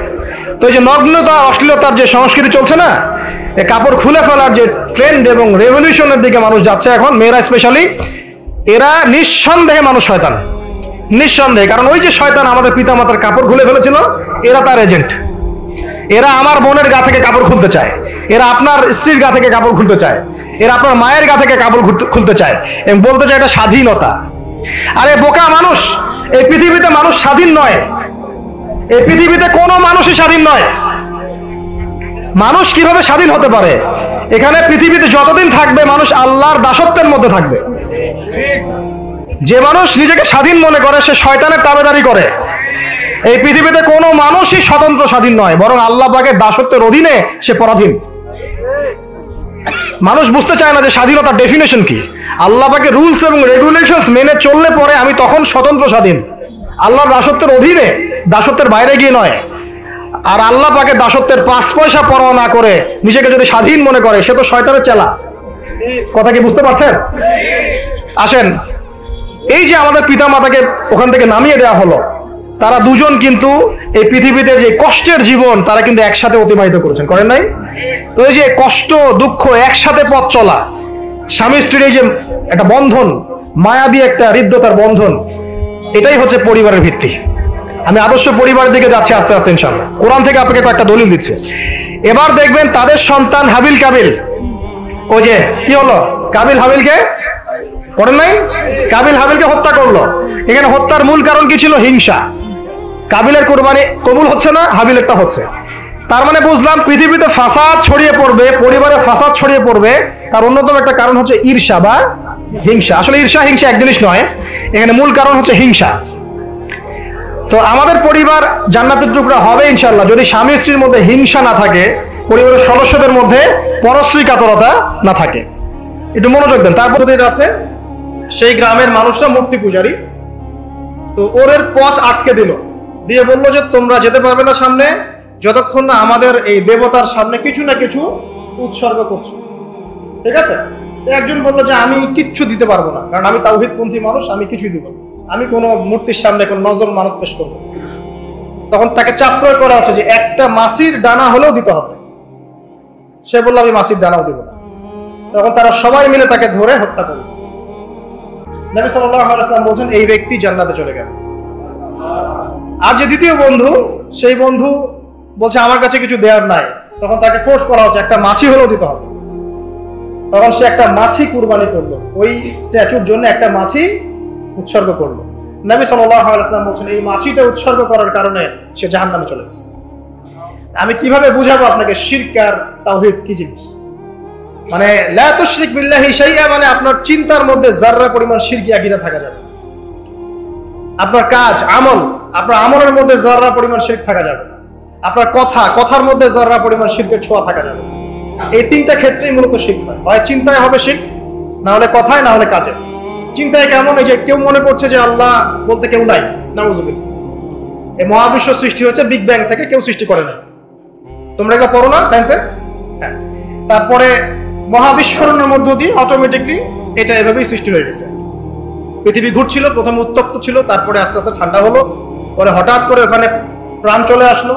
তো এই যে নগ্নতা অশ্লীলতার যে সংস্কৃতি চলছে না, এই কাপড় খুলে ফেলার যে ট্রেন্ড এবং রেভলিউশনের দিকে মানুষ যাচ্ছে এখন, মেয়েরা স্পেশালি, এরা নিঃসন্দেহে মানুষ শয়তান, নিঃসন্দেহে। কারণ ওই যে শয়তান আমাদের পিতামাতার কাপড় খুলে ফেলেছিল, এরা তার এজেন্ট। এরা আমার বোনের গা থেকে কাপড় খুলতে চায়, এরা আপনার স্ত্রীর গা থেকে কাপড় খুলতে চায়, এরা আপনার মায়ের গা থেকে কাপড় খুলতে চায় এবং বলতে চায় এটা স্বাধীনতা। আরে বোকা মানুষ, এই পৃথিবীতে মানুষ স্বাধীন নয়, এই পৃথিবীতে কোনো মানুষই স্বাধীন নয়। মানুষ কিভাবে স্বাধীন হতে পারে? এখানে পৃথিবীতে যতদিন থাকবে মানুষ আল্লাহর দাসত্বের মধ্যে থাকবে। যে মানুষ নিজেকে স্বাধীন মনে করে সে শয়তানের তাবেদারি করে। এই পৃথিবীতে কোনো মানুষই স্বতন্ত্র স্বাধীন নয়, বরং আল্লাহ পাকের দাসত্বের অধীনে সে পরাধীন। মানুষ বুঝতে চায় না যে স্বাধীনতার ডেফিনেশন কি। আল্লাহ পাকের রুলস এবং রেগুলেশনস মেনে চললে পরে আমি তখন স্বতন্ত্র স্বাধীন, আল্লাহর দাসত্বের অধীনে, দাসত্বের বাইরে গিয়ে নয়। আর আল্লাহ পাকের দাসত্বের 5 পয়সা পরোয়া না করে নিজেকে যদি স্বাধীন মনে করে সে তো শয়তানের চেলা। কথা কি বুঝতে পারছেন? আসেন, এই যে আমাদের পিতামাতাকে ওখান থেকে নামিয়ে দেওয়া হলো, তারা দুজন কিন্তু এই পৃথিবীতে যে কষ্টের জীবন তারা কিন্তু একসাথে অতিবাহিত করেছেন, করেন নাই? তো এই যে কষ্ট দুঃখ একসাথে পথ চলা, স্বামী স্ত্রীর এই যে একটা বন্ধন, মায়াবী একটা হৃদ্যতার বন্ধন, এটাই হচ্ছে পরিবারের ভিত্তি। আমি আদর্শ পরিবারের দিকে যাচ্ছি আস্তে আস্তে ইনশাআল্লাহ। কোরআন থেকে আপনাকে কয়েকটা দলিল দিচ্ছে। এবার দেখবেন তাদের সন্তান হাবিল কাবিল, ওই যে কি হলো, কাবিল হাবিলকে, করেন নাই? কাবিল হাবিলকে হত্যা করলো। এখানে হত্যার মূল কারণ কি ছিল? হিংসা। কাবিলের কোরবানি কবুল হচ্ছে না, হাবিলেরটা হচ্ছে। তার মানে বুঝলাম পৃথিবীতে ফাসাদ ছড়িয়ে পড়বে, পরিবারে ফাসাদ ছড়িয়ে পড়বে, তার অন্যতম একটা কারণ হচ্ছে ঈর্ষা বা হিংসা। আসলে ঈর্ষা হিংসা এক জিনিস নয়, এখানে মূল কারণ হচ্ছে হিংসা। তো আমাদের পরিবার জান্নাতের টুকরা হবে ইনশাআল্লাহ যদি স্বামী স্ত্রীর মধ্যে হিংসা না থাকে, পরিবারের সদস্যদের মধ্যে পরশ্রী কাতরতা না থাকে। একটু মনোযোগ দেন। তারপর আছে সেই গ্রামের মানুষরা মূর্তি পূজারী, তো ওরের পথ আটকে দিল, দিয়ে বললো যে তোমরা যেতে পারবে না সামনে যতক্ষণ না আমাদের এই দেবতার সামনে কিছু না কিছু উৎসর্গ করছো। ঠিক আছে? একজন বললো যে আমি কিচ্ছু দিতে পারবো না, কারণ আমি তাওহীদপন্থী মানুষ, আমি কিছুই দিব না, আমি কোনো মূর্তির সামনে কোনো নজর মানত পেশ করবো। তখন তাকে চাপ প্রয়োগ করা হচ্ছে যে একটা মাছির ডানা হলেও দিতে হবে। সে বললো আমি মাছির ডানাও দিব না। তখন তারা সবাই মিলে তাকে ধরে হত্যা করল। নবী সাল্লাল্লাহু আলাইহি ওয়াসাল্লাম বলছেন এই ব্যক্তি জান্নাতে চলে গেল। আর যে দ্বিতীয় বন্ধু, সেই বন্ধু বলছে আমার কাছে কিছু দেওয়ার নাই, তখন তাকে ফোর্স করা হচ্ছে একটা মাছি হলেও দিতে হবে। তখন সে একটা মাছি কুরবানি করলো, ওই স্ট্যাচুর জন্য একটা মাছি উৎসর্গ করলো। নবী সাল্লাল্লাহু আলাইহি ওয়াসাল্লাম বলছেন এই মাছিটা উৎসর্গ করার কারণে সে জাহান্নামে চলে গেছে। আমি কিভাবে বুঝাবো আপনাকে শিরক আর তাওহীদ কি জিনিস? মানে লা তুশরিক বিল্লাহি শাইআ, মানে আপনার চিন্তার মধ্যে যাররা পরিমাণ শিরকি আকীদা থাকা যাবে, আপনার কাজ আমল, আপনার আমলের মধ্যে যাররা পরিমাণ শিরক থাকা যাবে, আপনার কথার মধ্যে যাররা পরিমাণ শিরকের ছোঁয়া থাকা যাবে। এই তিনটা ক্ষেত্রেই মূলত শিরক হয়, হয় চিন্তায় হবে শিরক, না হলে কথায়, না হলে কাজে। চিন্তায় কেমন? এই যে কেউ মনে করছে যে আল্লাহ বলতে কেউ নাই, নাউযুবিল্লাহ। এই মহাবিশ্ব সৃষ্টি হয়েছে বিগ ব্যাং থেকে, কেউ সৃষ্টি করে না। তোমরা এগুলো পড়ো না সায়েন্সে? হ্যাঁ। তারপরে মহাবিস্ফোরণের মধ্য দিয়ে অটোমেটিকলি এটা এভাবেই সৃষ্টি হয়ে গেছে। পৃথিবী ঘুরছিল, প্রথমে উত্তপ্ত ছিল, তারপরে আস্তে আস্তে ঠান্ডা হলো, পরে হঠাৎ করে ওখানে প্রাণ চলে আসলো।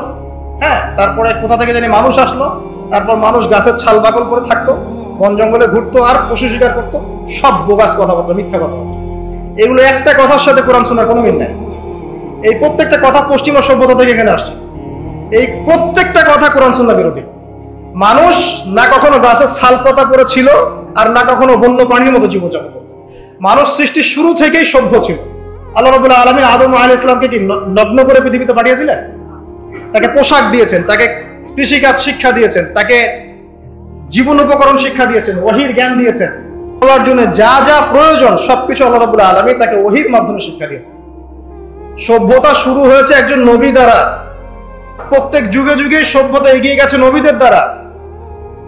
হ্যাঁ, তারপরে কোথা থেকে জানি মানুষ আসলো, তারপর মানুষ গাছের ছাল বাকল করে থাকতো, বন জঙ্গলে ঘুরতো আর পশু শিকার করতো। সব বোগাস কথাবার্তা, মিথ্যা কথাবার্তা। এগুলো একটা কথার সাথে কোরআন সুন্নাহর কোনো মিল নাই। এই প্রত্যেকটা কথা পশ্চিমা সভ্যতা থেকে এখানে আসছে। এই প্রত্যেকটা কথা কোরআন সুন্নাহ বিরোধী। মানুষ না কখনো গাছের ছাল পাতা পরে ছিল, আর না কখনো বন্য প্রাণীর মতো জীবনযাপন করত। মানুষ সৃষ্টির শুরু থেকেই সভ্য ছিল। আল্লাহ রাব্বুল আলামিন আদম আলাইহিস সালামকে কি নগ্ন করে পৃথিবীতে পাঠিয়েছিলেন? তাকে পোশাক দিয়েছেন, তাকে কৃষিকাজ শিক্ষা দিয়েছেন, তাকে জীবন উপকরণ শিক্ষা দিয়েছেন, ওহীর জ্ঞান দিয়েছেন। আল্লাহর জন্য যা যা প্রয়োজন সবকিছু আল্লাহ রাব্বুল আলামিন তাকে ওহীর মাধ্যমে শিক্ষা দিয়েছেন। সভ্যতা শুরু হয়েছে একজন নবী দ্বারা। প্রত্যেক যুগে যুগে সভ্যতা এগিয়ে গেছে নবীদের দ্বারা।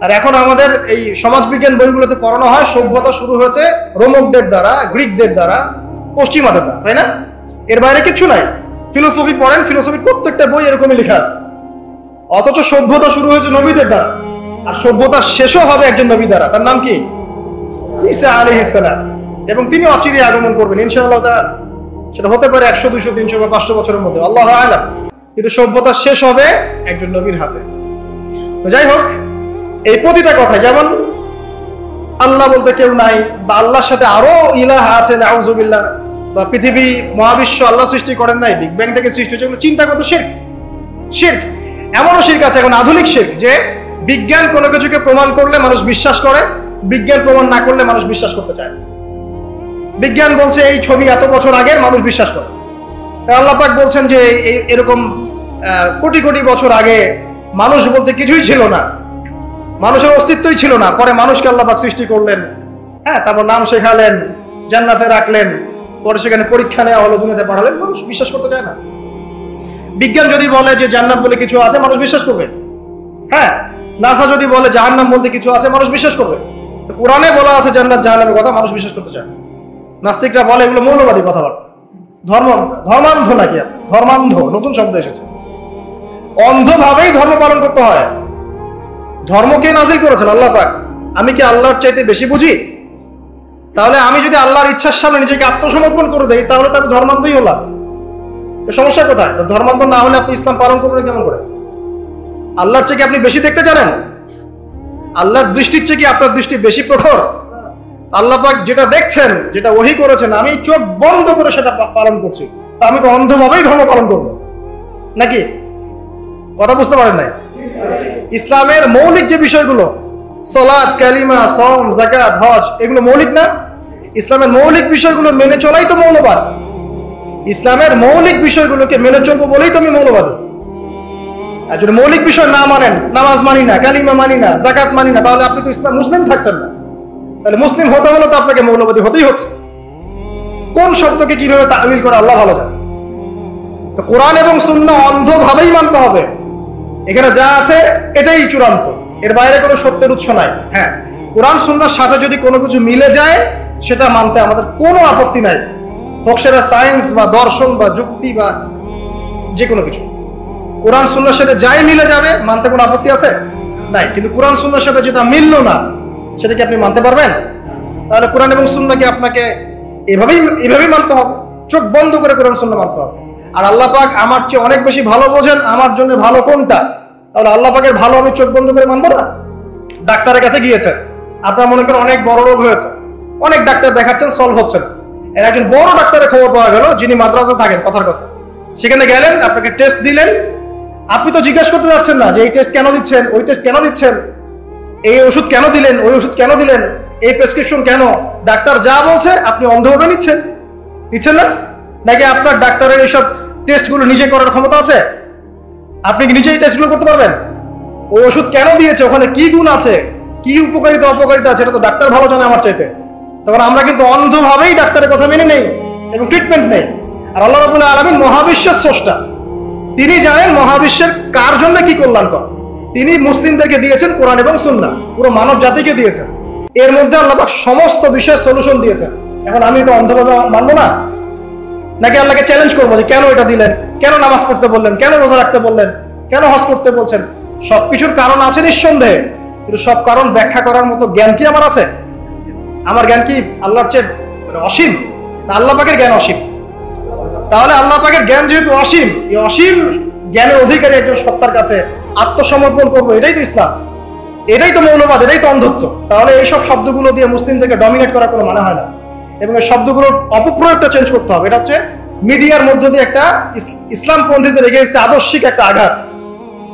আর এখন আমাদের এই সমাজবিজ্ঞান বইগুলোতে পড়ানো হয় সভ্যতা শুরু হয়েছে রোমকদের দ্বারা, গ্রিকদের দ্বারা, পশ্চিমাদের দ্বারা, তাই না? এর বাইরে কিছু নাই। ফিলোসফি পড়েন, ফিলোসফির প্রত্যেকটা বই এরকমই লেখা আছে। অথচ সভ্যতা শুরু হয়েছে নবীদের দ্বারা, আর সভ্যতা শেষও হবে একজন নবী দ্বারা। তার নাম কি? ঈসা আলাইহিস সালাম। এবং তিনি অচিরে আগমন করবেন ইনশাআল্লাহ তাআলা। সেটা হতে পারে 100, 200, 300 বা 500 বছরের মধ্যে, আল্লাহু আ'লাম। কিন্তু সভ্যতা শেষ হবে একজন নবীর হাতে। তো যাই হোক, এই প্রতিটা কথা, যেমন আল্লাহ বলতে কেউ নাই, বা আল্লাহর সাথে আরো ইলাহ আছে নাউযুবিল্লাহ, বা পৃথিবী মহাবিশ্ব আল্লাহ সৃষ্টি করেন নাই, বিগ ব্যাং থেকে সৃষ্টি হয়েছে, এগুলো চিন্তা করতো শিরক। শিরক এমনও শিরক আছে এখন, আধুনিক শিরক, যে বিজ্ঞান কোনো কিছুকে প্রমাণ করলে মানুষ বিশ্বাস করে, বিজ্ঞান প্রমাণ না করলে মানুষ বিশ্বাস করতে চায়। বিজ্ঞান বলছে এই ছবি এত বছর আগের, মানুষ বিশ্বাস করে। আল্লাহ পাক বলছেন যে এরকম কোটি কোটি বছর আগে মানুষ বলতে কিছুই ছিল না, মানুষের অস্তিত্বই ছিল না, পরে মানুষকে আল্লাহ পাক সৃষ্টি করলেন, হ্যাঁ, তারপর নাম শেখালেন, জান্নাতে রাখলেন, পরে সেখানে পরীক্ষা নেওয়া হলো, দুনিয়াতে পাঠালেন। মানুষ বিশ্বাস করতে চায় না। বিজ্ঞান যদি বলে যে জান্নাত বলে কিছু আছে, মানুষ বিশ্বাস করবে। হ্যাঁ, নাসা যদি বলে জাহান্নাম বলতে কিছু আছে, মানুষ বিশ্বাস করবে। কোরআনে বলা আছে জান্নাত জাহান্নামের কথা, মানুষ বিশ্বাস করতে চায়। নাস্তিকরা বলে এগুলো মৌলবাদী কথাবার্তা। ধর্মান্ধ নাকি? ধর্মান্ধ নতুন শব্দ এসেছে। অন্ধভাবেই ধর্ম পালন করতে হয়। ধর্মকে নাজিল করেছেন আল্লাহ পাক। আমি কি আল্লাহর চাইতে বেশি বুঝি? তাহলে আমি যদি আল্লাহর ইচ্ছার সামনে নিজেকে আত্মসমর্পণ করে দেই, তাহলে তো আমি ধর্মান্ধই হলাম। সমস্যা কোথায়? ধর্মান্ধ না হলে আপনি ইসলাম পালন করবেন কেমন করে? আল্লাহর চেয়ে কি আপনি বেশি দেখতে জানেন? আল্লাহর দৃষ্টির চেয়ে কি আপনার দৃষ্টি বেশি প্রখর? আল্লাহ পাক যেটা দেখছেন, যেটা ওহী করেছেন, আমি চোখ বন্ধ করে সেটা পালন করছি, তা আমি তো অন্ধভাবেই ধর্ম পালন করবো নাকি? কথা বুঝতে পারেন নাই? ইসলামের মৌলিক যে বিষয়গুলো, সালাত, কালিমা, সওম, যাকাত, হজ, এগুলো মৌলিক না? ইসলামের মৌলিক বিষয়গুলো মেনে চলাই তো মৌলবাদ। ইসলামের মৌলিক বিষয়গুলোকে মেনে চলবো বলেই তো আমি মৌলবাদী। আর যদি মৌলিক বিষয় না মানেন, নামাজ মানি না, কালিমা মানি না, যাকাত মানি না, তাহলে আপনি তো ইসলাম মুসলিম থাকছেন না। তাহলে মুসলিম হতে হলে তো আপনাকে মৌলবাদী হতেই হচ্ছে। কোন শব্দকে কিভাবে তা'বিল করে আল্লাহ ভালো জানে। তো কোরআন এবং সুন্নাহ অন্ধভাবেই মানতে হবে। এখানে যা আছে এটাই চূড়ান্ত, এর বাইরে কোনো সত্যের উৎস নাই। হ্যাঁ, কোরআন সুন্নাহর সাথে যদি কোনো কিছু মিলে যায়, সেটা মানতে আমাদের কোনো আপত্তি নাই, হোক সেটা সায়েন্স বা দর্শন বা যুক্তি বা যে কোনো কিছু। কোরআন সুন্নাহর সাথে যাই মিলে যাবে, মানতে কোনো আপত্তি আছে? নাই। কিন্তু কোরআন সুন্নাহর সাথে যেটা মিললো না, সেটা কি আপনি মানতে পারবেন? তাহলে কোরআন এবং সুন্নাহকে আপনাকে এভাবেই মানতে হবে, চোখ বন্ধ করে কোরআন সুন্নাহ মানতে হবে। আর আল্লাহ পাক আমার চেয়ে অনেক বেশি ভালো বোঝেন আমার জন্য ভালো কোনটা, তাহলে আল্লাহ পাকের ভালো আমি চোখ বন্ধ করে মানবো না? ডাক্তারের কাছে গিয়েছেন, আপনার মনে করেন অনেক বড় রোগ হয়েছে, অনেক ডাক্তার দেখাচ্ছেন, সলভ হচ্ছে না। এর একজন বড় ডাক্তারের খবর পাওয়া গেল, যিনি মাদ্রাসা থাকেন, কথার কথা। সেখানে গেলেন, আপনাকে টেস্ট দিলেন। আপনি তো জিজ্ঞাসা করতে যাচ্ছেন না যে এই টেস্ট কেন দিচ্ছেন, ওই টেস্ট কেন দিচ্ছেন, এই ওষুধ কেন দিলেন, ওই ওষুধ কেন দিলেন, এই প্রেসক্রিপশন কেন? ডাক্তার যা বলছে আপনি অন্ধভাবে নিচ্ছেন না? নাকি আপনার ডাক্তারের এইসব টেস্টগুলো নিজে করার ক্ষমতা আছে? আপনি কি নিজেই টেস্টগুলো করতে পারবেন? ওই ওষুধ কেন দিয়েছে, ওখানে কি গুণ আছে, কি উপকারিতা অপকারিতা আছে, এটা তো ডাক্তার ভালো জানে আমার চাইতে। তখন আমরা কিন্তু অন্ধভাবেই ডাক্তারের কথা মেনে নেই এবং ট্রিটমেন্ট নেই। আর আল্লাহ রাব্বুল আলামিন মহাবিশ্বের স্রষ্টা, তিনি জানেন মহাবিশ্বের কার জন্য কি কল্যাণকর। তিনি মুসলিমদেরকে দিয়েছেন কোরআন এবং সুন্নাহ, পুরো মানব জাতিকে দিয়েছেন। এর মধ্যে আল্লাহ পাক সমস্ত বিষয়ের সলিউশন দিয়েছেন। এখন আমি এটা অন্ধভাবে মানবো না? নাকি আল্লাহকে চ্যালেঞ্জ করবো যে কেন এটা দিলেন, কেন নামাজ পড়তে বললেন, কেন রোজা রাখতে বললেন, কেন হজ করতে বলছেন? সবকিছুর কারণ আছে নিঃসন্দেহে, কিন্তু সব কারণ ব্যাখ্যা করার মতো জ্ঞান কি আমার আছে? আমার জ্ঞান কি আল্লাহর চেয়ে অসীম, না আল্লাহ পাকের জ্ঞান অসীম? তাহলে আল্লাহ পাকের জ্ঞান যেহেতু অসীম, এই অসীম জ্ঞানের অধিকারী একজন সত্তার কাছে আত্মসমর্পণ করবো, এটাই তো ইসলাম, এটাই তো মৌলবাদ, এটাই তো অন্ধত্ব। তাহলে এইসব শব্দগুলো দিয়ে মুসলিমদেরকে ডমিনেট করার কোনো মানে হয় না। এবং এই শব্দগুলোর অপপ্রয়োগটা চেঞ্জ করতে হবে। এটা হচ্ছে মিডিয়ার মধ্য দিয়ে একটা ইসলামপন্থীদের এগেইনস্টে আদর্শিক একটা আঘাত।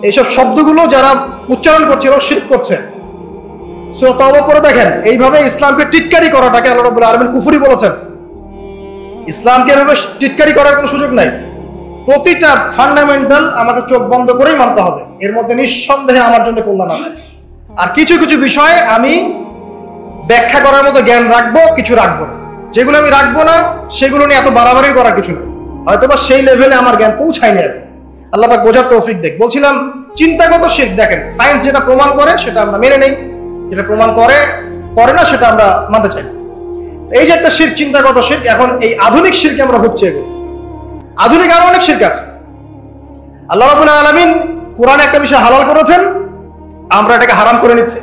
এইসব শব্দগুলো যারা উচ্চারণ করছে ওরা শিরক করছে। সূরা তাওবা পড়ে দেখেন, এইভাবে ইসলামকে টিটকারি করাটাকে আল্লাহ রাব্বুল আলামিন কুফরি বলেছেন। ইসলামকে এভাবে টিটকারি করার কোনো সুযোগ নাই। প্রতিটা ফান্ডামেন্টাল আমাকে চোখ বন্ধ করেই মানতে হবে, এর মধ্যে নিঃসন্দেহে আমার জন্য কল্যাণ আছে। আর কিছু কিছু বিষয়ে আমি ব্যাখ্যা করার মতো জ্ঞান রাখবো, কিছু রাখবো না। যেগুলো আমি রাখবো না সেগুলো নিয়ে এত বাড়াবাড়ি করার কিছু নেই, হয়তোবা সেই লেভেলে আমার জ্ঞান পৌঁছায়নি। আল্লাহ পাক বোঝার তৌফিক দেখ। বলছিলাম চিন্তাগত শিরক, দেখেন সায়েন্স যেটা প্রমাণ করে সেটা আমরা মেনে নেই, যেটা প্রমাণ করে না সেটা আমরা মানতে চাই। এই যে একটা শিরক, চিন্তাগত শিরক, এখন এই আধুনিক শিরকে আমরা হচ্ছে এগুলো। আধুনিক আরো অনেক শিরক আছে। আল্লাহ রাব্বুল আলামিন কোরআনে একটা বিষয় হালাল করেছেন, আমরা এটাকে হারাম করে নিচ্ছি।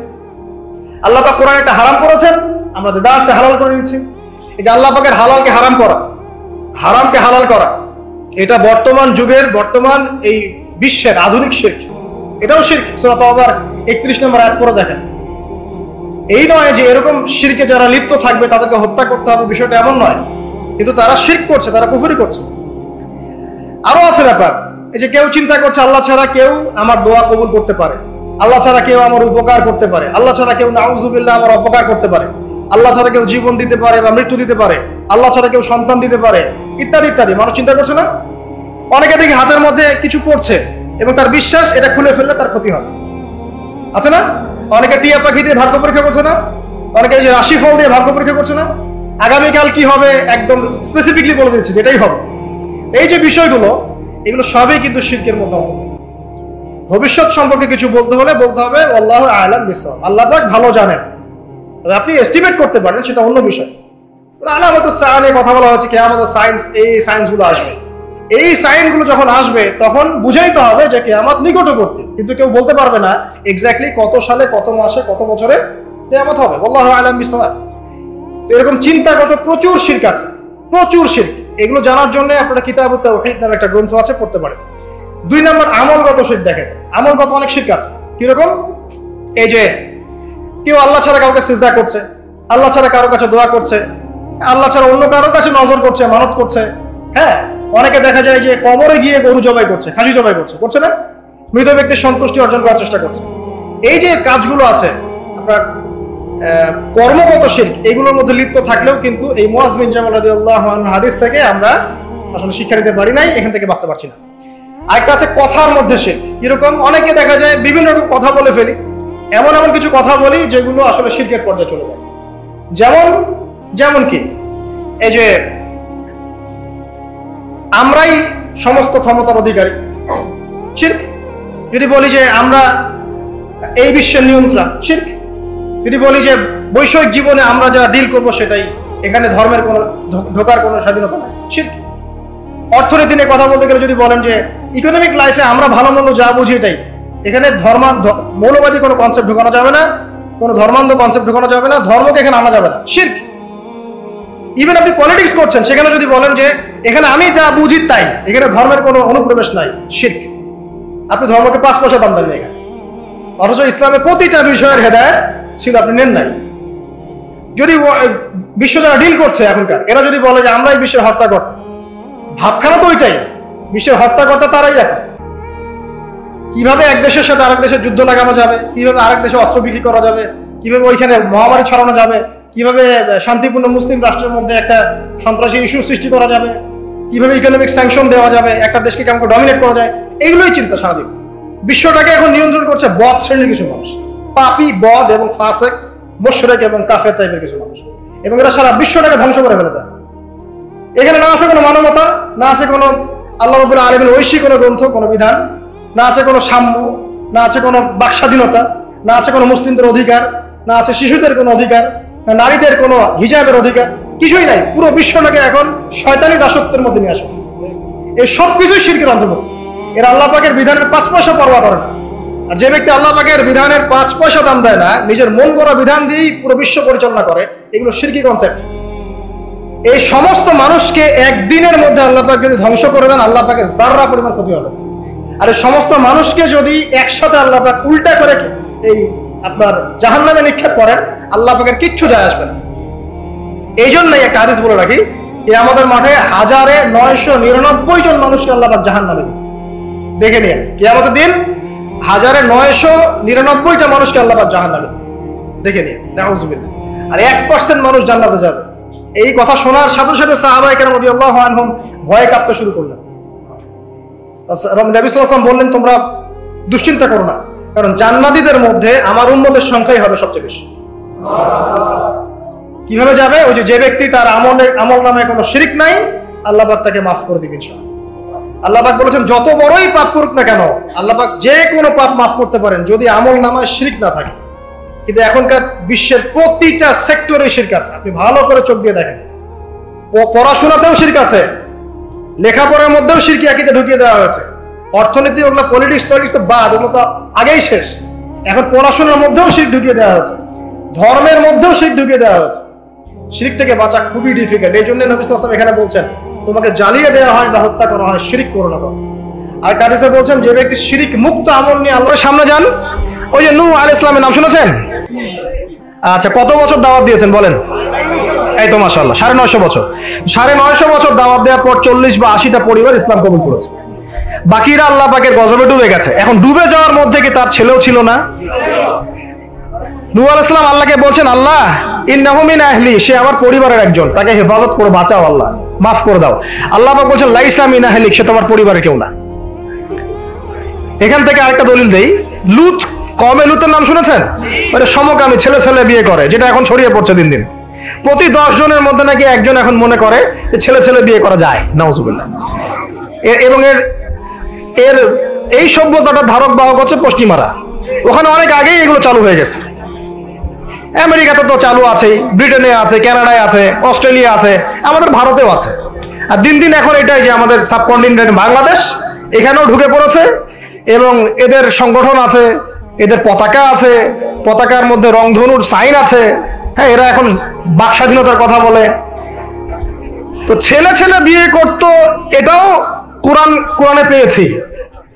আল্লাহ পাক কোরআনে একটা হারাম করেছেন, আমরা দেদারসে হালাল করে নিচ্ছি। এই যে আল্লাহ পাকের হালালকে হারাম করা, হারামকে হালাল করা, এটা বর্তমান যুগের, বর্তমান এই বিশ্বের আধুনিক শিরক। এটাও শিরক। সূরা তাওবার 31 নম্বর আয়াত পড়ে দেখেন। এই নয় যে এরকম শিরকে যারা লিপ্ত থাকবে তাদেরকে হত্যা করতে হবে, বিষয়টা এমন নয়, কিন্তু তারা শিরক করছে, তারা কুফরি করছে। আরো আছে ব্যাপার, এই যে কেউ চিন্তা করছে আল্লাহ ছাড়া কেউ আমার দোয়া কবুল করতে পারে, আল্লাহ ছাড়া কেউ আমার উপকার করতে পারে, আল্লাহ ছাড়া কেউ নাউযুবিল্লাহ আমার অপকার করতে পারে, আল্লাহ ছাড়া কেউ জীবন দিতে পারে বা মৃত্যু দিতে পারে, আল্লাহ ছাড়া কেউ সন্তান দিতে পারে, ইত্যাদি ইত্যাদি। মানুষ চিন্তা করছে না? অনেকে দেখি হাতের মধ্যে কিছু পড়ছে এবং তার বিশ্বাস এটা খুলে ফেললে তার ক্ষতি হবে, আছে না? অনেকে টিয়া পাখি দিয়ে ভাগ্য পরীক্ষা করছে না? অনেকে যে রাশিফল দিয়ে ভাগ্য পরীক্ষা করছে না? আগামীকাল কি হবে একদম স্পেসিফিকলি বলে দিচ্ছে যেটাই হবে। এই যে বিষয়গুলো, এগুলো সবই কিন্তু শিরকের মধ্যে অন্তর্ভুক্ত। ভবিষ্যৎ সম্পর্কে কিছু বলতে হলে বলতে হবে আল্লাহু আ'লাম বিসওয়াব, আল্লাহ পাক ভালো জানেন। তবে আপনি এস্টিমেট করতে পারেন, সেটা অন্য বিষয়। আলামাতুস সাআ নিয়ে কথা বলা হচ্ছে, কিয়ামতের সায়েন্স, এই সায়েন্সগুলো আসবে। এই সাইনগুলো যখন আসবে তখন বুঝাইতে হবে যে কিয়ামত নিকটবর্তী, কিন্তু কেউ বলতে পারবে না এক্স্যাক্টলি কত সালে, কত মাসে, কত বছরে কিয়ামত হবে। আল্লাহু আ'লাম বিসওয়াব। তো এরকম চিন্তাগত প্রচুর শিরক আছে, প্রচুর শিরক। এগুলো জানার জন্য আপনারা কিতাবুত তাওহীদ নামে একটা গ্রন্থ আছে, পড়তে পারেন। 2 নম্বর আমলগত শিরক। দেখেন আমলগত অনেক শিরক আছে। কিরকম? এই যে কেউ আল্লাহ ছাড়া কাউকে সিজদা করছে, আল্লাহ ছাড়া কারো কাছে দোয়া করছে, আল্লাহ ছাড়া অন্য কারো কাছে নজর করছে, মানত করছে। হ্যাঁ, অনেকে দেখা যায় যে কবরে গিয়ে গরু জবাই করছে, খাসি জবাই করছে, করছে না? মৃত ব্যক্তির সন্তুষ্টি অর্জন করার চেষ্টা করছে। এই যে কাজগুলো আছে আপনার কর্মগত শিরক, এগুলোর মধ্যে লিপ্ত থাকলেও কিন্তু এই মুআয বিন জামাল রাদিয়াল্লাহু আনহু হাদিস থেকে আমরা আসলে শিক্ষা নিতে পারি নাই, এখান থেকে বাঁচতে পারছি না। আরেকটা আছে কথার মধ্যে শিরক। এরকম অনেকে দেখা যায় বিভিন্ন রকম কথা বলে ফেলি, এমন এমন কিছু কথা বলি যেগুলো আসলে শিরকের পর্যায়ে চলে যায়। যেমন কি এই যে আমরাই সমস্ত ক্ষমতার অধিকারী, শিরক। যদি বলি যে আমরা এই বিশ্বের নিয়ন্ত্রণ, শিরক। যদি বলি যে বৈষয়িক জীবনে আমরা যা ডিল করব সেটাই, এখানে ধর্মের কোনো ঢোকার কোনো স্বাধীনতা নাই, শিরক। অর্থনীতি নিয়ে কথা বলতে গেলে যদি বলেন যে ইকোনমিক লাইফে আমরা ভালো মন্দ যা বুঝি এটাই, এখানে মৌলবাদী কোনো কনসেপ্ট ঢোকানো যাবে না, কোনো ধর্মান্ধ কনসেপ্ট ঢোকানো যাবে না, ধর্মকে এখানে আনা যাবে না, শিরক। ইভেন আপনি পলিটিক্স করছেন, সেখানে যদি বলেন যে এখানে আমি যা বুঝি তাই, এখানে ধর্মের কোনো অনুপ্রবেশ নাই, শিরক। আপনি ধর্মকে 5 পয়সা দাম দেন এখানে, অথচ ইসলামে প্রতিটা বিষয়ের হেদায়েত ছিল, আপনি নেন নাই। যদি বিশ্ব যারা ডিল করছে এখনকার, এরা যদি বলে যে আমরা এই বিশ্বের হত্যাকর্তা, ভাবখানা তো ওইটাই, বিশ্বের হত্যাকর্তা তারাই। এখন কিভাবে এক দেশের সাথে আরেক দেশের যুদ্ধ লাগানো যাবে, কিভাবে আরেক দেশে অস্ত্র বিক্রি করা যাবে, কিভাবে ওইখানে মহামারী ছড়ানো যাবে, কিভাবে শান্তিপূর্ণ মুসলিম রাষ্ট্রের মধ্যে একটা সন্ত্রাসী ইস্যু সৃষ্টি করা যাবে, কিভাবে ইকোনমিক স্যাংশন দেওয়া যাবে, একটা দেশকে কেমন ডমিনেট করা যায়, এগুলোই চিন্তা সারাদিন। বিশ্বটাকে এখন নিয়ন্ত্রণ করছে বদ শ্রেণীর কিছু মানুষ, পাপী, বদ এবং ফাসেক, মুশরিক এবং কাফের টাইপের কিছু মানুষ, এবং এরা সারা বিশ্বটাকে ধ্বংস করে ফেলেছে। এখানে না আছে কোনো মানবতা, না আছে কোনো আল্লাহ রাব্বুল আলামিনের ঐশী কোনো গ্রন্থ, কোনো বিধান, না আছে কোনো সাম্য, না আছে কোনো বাক স্বাধীনতা, না আছে কোনো মুসলিমদের অধিকার, না আছে শিশুদের কোনো অধিকার, না নারীদের কোনো হিজাবের অধিকার, কিছুই নাই। পুরো বিশ্বটাকে এখন শয়তানি দাসত্বের মধ্যে নিয়ে আসা হয়েছে। এই সব কিছুই শিরকের অন্তর্ভুক্ত। এরা আল্লাহ পাকের বিধানের 5 পয়সা পরোয়া করে না। আর যে ব্যক্তি আল্লাহ পাকের বিধানের 5 পয়সা দাম দেয় না, নিজের মন গড়া বিধান দিয়েই পুরো বিশ্ব পরিচালনা করে, এগুলো শিরকি কনসেপ্ট। এই সমস্ত মানুষকে একদিনের মধ্যে আল্লাহ পাক যদি ধ্বংস করে দেন, আল্লাহ পাকের যাররা পরিমাণ ক্ষতি হবে। আর এই সমস্ত মানুষকে যদি একসাথে আল্লাহ পাক উল্টা করে এই আপনার জাহান্নামে নিক্ষেপ করেন, আল্লাহ পাকের কিচ্ছু যায় আসবে না। এই জন্যই একটা হাদিস বলে রাখি, কিয়ামতের মাঠে 1999 জন মানুষকে আল্লাহ পাক জাহান্নামে দিবেন। দেখে নিন, কিয়ামতের দিন 1999টা মানুষকে আল্লাহ পাক জাহান্নামে দিবেন, দেখে নিন, নাউযুবিল্লাহ। আর 1% মানুষ জান্নাতে যাবে। এই কথা শোনার সাথে সাথে সাহাবায়ে কেরাম রাদিয়াল্লাহু আনহুম ভয়ে কাঁপতে শুরু করলেন। নবী সাল্লাল্লাহু আলাইহি ওয়াসাল্লাম বললেন, তোমরা দুশ্চিন্তা করো না, কারণ জান্নাতীদের মধ্যে আমার উম্মতের সংখ্যাই হবে সবচেয়ে বেশি। কিভাবে যাবে? ওই যে ব্যক্তি তার আমল নামে কোনো শিরক নাই, আল্লাহ পাক তাকে মাফ করে দিবেন ইনশাআল্লাহ। আল্লাহ পাক বলেছেন যত বড়ই পাপ করুক না কেন আল্লাহ পাক যে কোনো পাপ মাফ করতে পারেন যদি আমল নামায় শিরক না থাকে। কিন্তু এখনকার বিশ্বের প্রতিটা সেক্টরে শিরক আছে, আপনি ভালো করে চোখ দিয়ে দেখেন। পড়াশোনাতেও শিরক আছে, লেখাপড়ার মধ্যেও শিরকি আকীদা ঢুকিয়ে দেওয়া হয়েছে। অর্থনীতি ওগুলো পলিটিক্স টলিটিক্স তো বাদ, ওগুলো তো আগেই শেষ। এখন পড়াশোনার মধ্যেও শিরক ঢুকিয়ে দেওয়া হয়েছে, ধর্মের মধ্যেও শিরক ঢুকিয়ে দেওয়া হয়েছে। শিরক থেকে বাঁচা খুবই ডিফিকাল্ট। এই জন্য নবী সাল্লাল্লাহু আলাইহি ওয়াসাল্লাম এখানে বলছেন তোমাকে জ্বালিয়ে দেওয়া হয় বা হত্যা করা হয়, শিরক করো না। আর হাদিসে বলছেন যে ব্যক্তি শিরক মুক্ত আমল নিয়ে আল্লাহর সামনে যান, ওই যে নূহ আলাইহিস সালামের নাম শুনেছেন? আচ্ছা, কত বছর দাওয়াত দিয়েছেন বলেন? এই তো মাশাআল্লাহ 950 বছর। 950 বছর দাওয়াত দেওয়ার পর 40 বা 80টা পরিবার ইসলাম কবুল করেছে। বাকিরা আল্লাহ পাকের গজবে ডুবে গেছে। এখন ডুবে যাওয়ার মধ্যে কি তার ছেলেও ছিল না? নূহ আলাইহিস সালাম আল্লাহকে বলছেন, আল্লাহ ইন্নাহু মিন আহলি, সে আমার পরিবারের একজন, তাকে হেফাজত করে বাঁচাও, আল্লাহ মাফ করে দাও। আল্লাহ পাক বলছেন লাইসা মিন আহলিক, সে তোমার পরিবারের কেউ না। এখান থেকে আরেকটা দলিল দেই, লূত, কওমে লূতের নাম শুনেছেন? মানে সমকামী, ছেলে ছেলে বিয়ে করে, যেটা এখন ছড়িয়ে পড়ছে দিন দিন। প্রতি 10 জনের মধ্যে নাকি একজন এখন মনে করে যে ছেলে ছেলে বিয়ে করা যায়, নাউজুবিল্লাহ। এবং এর এই সভ্যতাটা ধারক বাহক হচ্ছে পশ্চিমারা। ওখানে অনেক আগেই এগুলো চালু হয়ে গেছে। আমেরিকাতে তো চালু আছে, ব্রিটেনে আছে, কানাডায় আছে, অস্ট্রেলিয়া আছে, আমাদের ভারতেও আছে। আর দিন দিন এখন এটাই যে আমাদের সাবকন্টিনেন্ট বাংলাদেশ এখানেও ঢুকে পড়েছে। এবং এদের সংগঠন আছে, এদের পতাকা আছে, পতাকার মধ্যে রংধনুর সাইন আছে। হ্যাঁ, এরা এখন বাক স্বাধীনতার কথা বলে। তো ছেলে ছেলে বিয়ে করতো, এটাও কোরআনে পেয়েছি,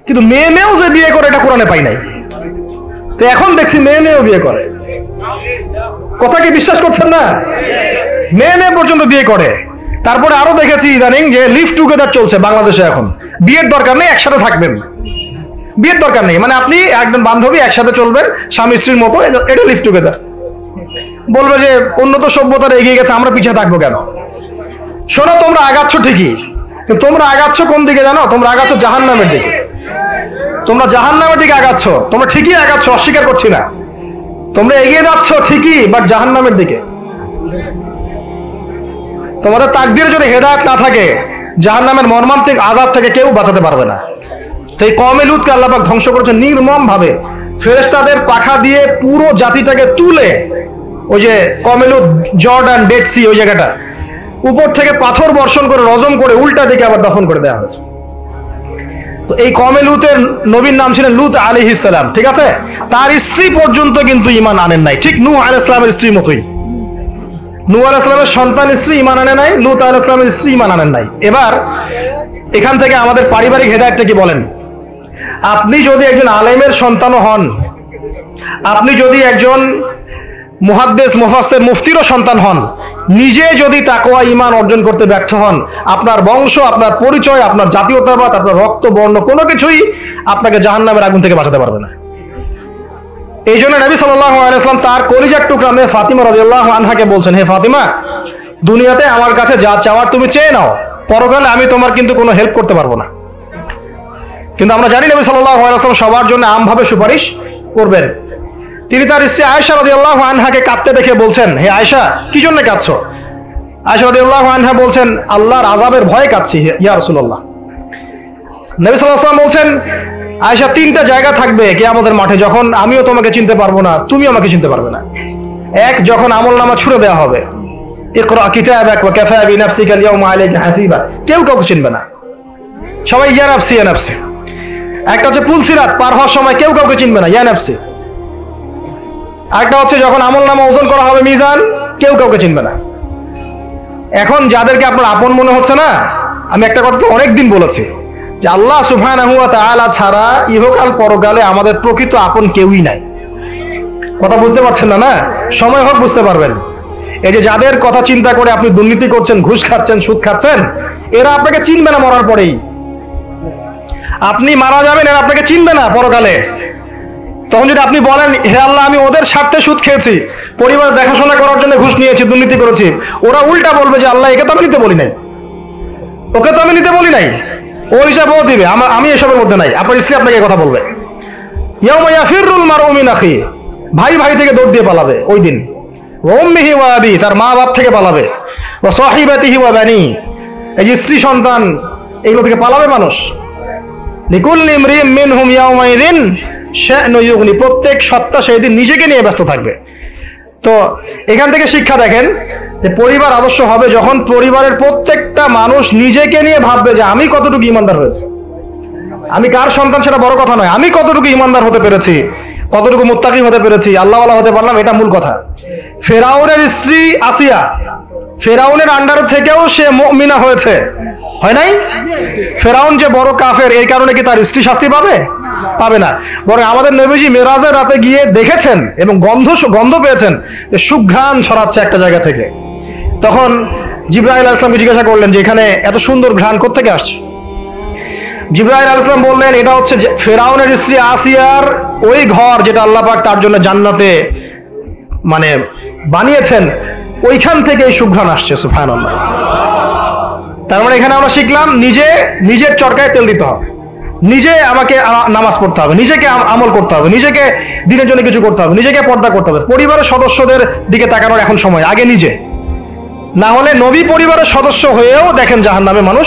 কিন্তু মেয়ে মেয়েও যে বিয়ে করে এটা কোরআনে পাই নাই। তো এখন দেখছি মেয়ে মেয়েও বিয়ে করে। কথা কি বিশ্বাস করছেন না? মেয়ে মেয়ে পর্যন্ত বিয়ে করে। তারপরে আরো দেখেছি ইদানিং যে লিভ টুগেদার চলছে বাংলাদেশে। এখন বিয়ের দরকার নেই, একসাথে থাকবেন, বিয়ের দরকার নেই, মানে আপনি একজন বান্ধবী একসাথে চলবেন স্বামী স্ত্রীর মতো, এটা লিভ টুগেদার। বলবে যে উন্নত সভ্যতার এগিয়ে গেছে, আমরা পিছিয়ে থাকবো কেন? শোনো, তোমরা আগাচ্ছ ঠিকই, কিন্তু তোমরা আগাচ্ছ কোন দিকে জানো? তোমরা আগাচ্ছ জাহান্নামের দিকে। তোমরা জাহান্নামের দিকে আগাচ্ছ, তোমরা ঠিকই আগাচ্ছ, অস্বীকার করছি না। তোমরা এগিয়ে যাচ্ছ ঠিকই, বাট জাহান্নামের দিকে। তোমাদের তাকদীরে যদি হেদায়েত না থাকে, জাহান্নামের মর্মান্তিক আযাব থেকে কেউ বাঁচাতে পারবে না। তো এই কওমে লূতকে আল্লাহ পাক ধ্বংস করেছেন নির্মম ভাবে। ফেরেশতাদের পাখা দিয়ে পুরো জাতিটাকে তুলে, ওই যে কওমে লূত জর্ডান ডেড সি ওই জায়গাটা, উপর থেকে পাথর বর্ষণ করে রজম করে উল্টা দিকে আবার দফন করে দেওয়া হয়েছে। তো এই কওমে লূতের নবীর নাম ছিলেন লূত আলাইহিস সালাম, ঠিক আছে? তার স্ত্রী পর্যন্ত কিন্তু ঈমান আনেন নাই, ঠিক নূহ আলাইহিস সালামের স্ত্রীর মতোই। নূহ আলাইহিস সালামের সন্তান স্ত্রী ঈমান আনে নাই, লূত আলাইহিস সালামের স্ত্রী ঈমান আনেন নাই। এবার এখান থেকে আমাদের পারিবারিক হেদায়েতটা কি বলেন? আপনি যদি একজন আলেমের সন্তানও হন, আপনি যদি একজন মুহাদ্দিস মুফাসসির মুফতিরও সন্তান হন, নিজে যদি তাকওয়া ঈমান অর্জন করতে ব্যর্থ হন, আপনার বংশ, আপনার পরিচয়, আপনার জাতীয়তাবাদ, আপনার রক্ত বর্ণ কোনো কিছুই আপনাকে জাহান্নামের আগুন থেকে বাঁচাতে পারবে না। এই জন্য নবী সাল্লাল্লাহু আলাইহি ওয়াসাল্লাম তার কলিজার টুকরা মেয়ে ফাতিমা রাদিয়াল্লাহু আনহাকে বলছেন, হে ফাতিমা, দুনিয়াতে আমার কাছে যা চাওয়ার তুমি চেয়ে নাও, পরকালে আমি তোমার কিন্তু কোনো হেল্প করতে পারবো না। কিন্তু আমরা জানি নবী সাল্লাল্লাহু আলাইহি ওয়াসাল্লাম সবার জন্য আমভাবে সুপারিশ করবেন। তিনি তার স্ত্রী আয়েশা রাদিয়াল্লাহু আনহাকে কাঁদতে দেখে বলছেন, হে আয়েশা, কি জন্য কাঁদছো? আয়েশা রাদিয়াল্লাহু আনহা বলছেন, আল্লাহর আযাবের ভয়ে কাঁদছি ইয়া রাসূলুল্লাহ। নবী সাল্লাল্লাহু আলাইহি ওয়াসাল্লাম বলছেন, আয়েশা, 3টা জায়গা থাকবে কিয়ামতের মাঠে যখন আমিও তোমাকে চিনতে পারবো না, তুমিও আমাকে চিনতে পারবে না। এক, যখন আমলনামা ছুঁড়ে দেওয়া হবে, ইকরা কিতাবাক ওয়া কাফা বিনাফসিকা আল-ইয়াওমা আলাইকা হাসিবা, কেউ কাউকে চিনবে না, সবাই ইয়া নাফসি ইয়া নাফসি। একটা হচ্ছে পুলসিরাত পার হওয়ার সময় কেউ কাউকে চিনবে না, ইয়া নাফসি। আরেকটা হচ্ছে যখন আমলনামা ওজন করা হবে মিজান, কেউ কাউকে চিনবে না। এখন যাদেরকে আপনার আপন মনে হচ্ছে না, আমি একটা কথা তো অনেকদিন বলেছি যে আল্লাহ সুবহানাহু ওয়া তাআলা ছাড়া ইহকাল পরকালে আমাদের প্রকৃত আপন কেউই নাই। কথা বুঝতে পারছেন না? না, সময় হোক বুঝতে পারবেন। এই যে যাদের কথা চিন্তা করে আপনি দুর্নীতি করছেন, ঘুষ খাচ্ছেন, সুদ খাচ্ছেন, এরা আপনাকে চিনবে না মরার পরেই। আপনি মারা যাবেন, এরা আপনাকে চিনবে না পরকালে। তখন যদি আপনি বলেন, হে আল্লাহ, আমি ওদের স্বার্থে সুদ খেয়েছি, পরিবার দেখাশোনা করার জন্য ঘুষ নিয়েছি, দুর্নীতি করেছি, ওরা উল্টা বলবে যে আল্লাহ, একে তো আমি নিতে বলি নাই, ওকে তো আমি নিতে বলি নাই, ও হিসাব ও দিবে, আমি এসবের মধ্যে নাই। আপনার স্ত্রী আপনাকে কথা বলবে, ইয়াউমা ইয়াফিরুল মারউ মিন আখি, ভাই ভাই থেকে দৌড় দিয়ে পালাবে ওই দিন। ওয়া উম্মিহি ওয়া আবি, তার মা বাপ থেকে পালাবে। ওয়া সাহিবাতিহি ওয়া বানি, এই যে স্ত্রী সন্তান, এগুলো থেকে পালাবে মানুষ। লিকুল্লি ইমরিইন মিনহুম ইয়াওমাইযিন শা'নুন ইউগনি, প্রত্যেক সত্তা সেই দিন নিজেকে নিয়ে ব্যস্ত থাকবে। তো এখান থেকে শিক্ষা দেখেন যে পরিবার আদর্শ হবে যখন পরিবারের প্রত্যেকটা মানুষ নিজেকে নিয়ে ভাববে যে আমি কতটুকু ইমানদার হয়েছি, আমি কার সন্তান সেটা বড় কথা নয়, আমি কতটুকু ইমানদার হতে পেরেছি, কতটুকু মুত্তাকি হতে পেরেছি, আল্লাহওয়ালা হতে পারলাম, এটা মূল কথা। ফেরাউনের স্ত্রী আসিয়া ফেরাউনের আন্ডার থেকেও সে মুমিনা হয়েছে, হয় নাই? ফেরাউন যে বড় কাফের, এই কারণে কি তার স্ত্রী শাস্তি পাবে? পাবে না। বরং আমাদের নবীজি মেরাজের রাতে গিয়ে দেখেছেন এবং গন্ধ পেয়েছেন যে সুঘ্রাণ ছড়াচ্ছে একটা জায়গা থেকে। তখন জিবরাইল আলাইহিস সালামকে জিজ্ঞাসা করলেন যে এখানে এত সুন্দর ঘ্রাণ কোত্থেকে আসছে? জিবরাইল আলাইহিস সালাম বললেন এটা হচ্ছে ফেরাউনের স্ত্রী আসিয়ার ওই ঘর যেটা আল্লাহ পাক তার জন্য জান্নাতে মানে বানিয়েছেন, ওইখান থেকে এই সুঘ্রাণ আসছে। সুবহানাল্লাহ। তার মানে এখানে আমরা শিখলাম নিজের চরকায় তেল দিতে হবে, নিজে আমাকে নামাজ পড়তে হবে, নিজেকে আমল করতে হবে, নিজেকে দিনের জন্য কিছু করতে হবে, নিজেকে পর্দা করতে হবে। পরিবারের সদস্যদের দিকে তাকানোর এখন সময়, আগে নিজে। না হলে নবী পরিবারের সদস্য হয়েও দেখেন জাহান্নামে মানুষ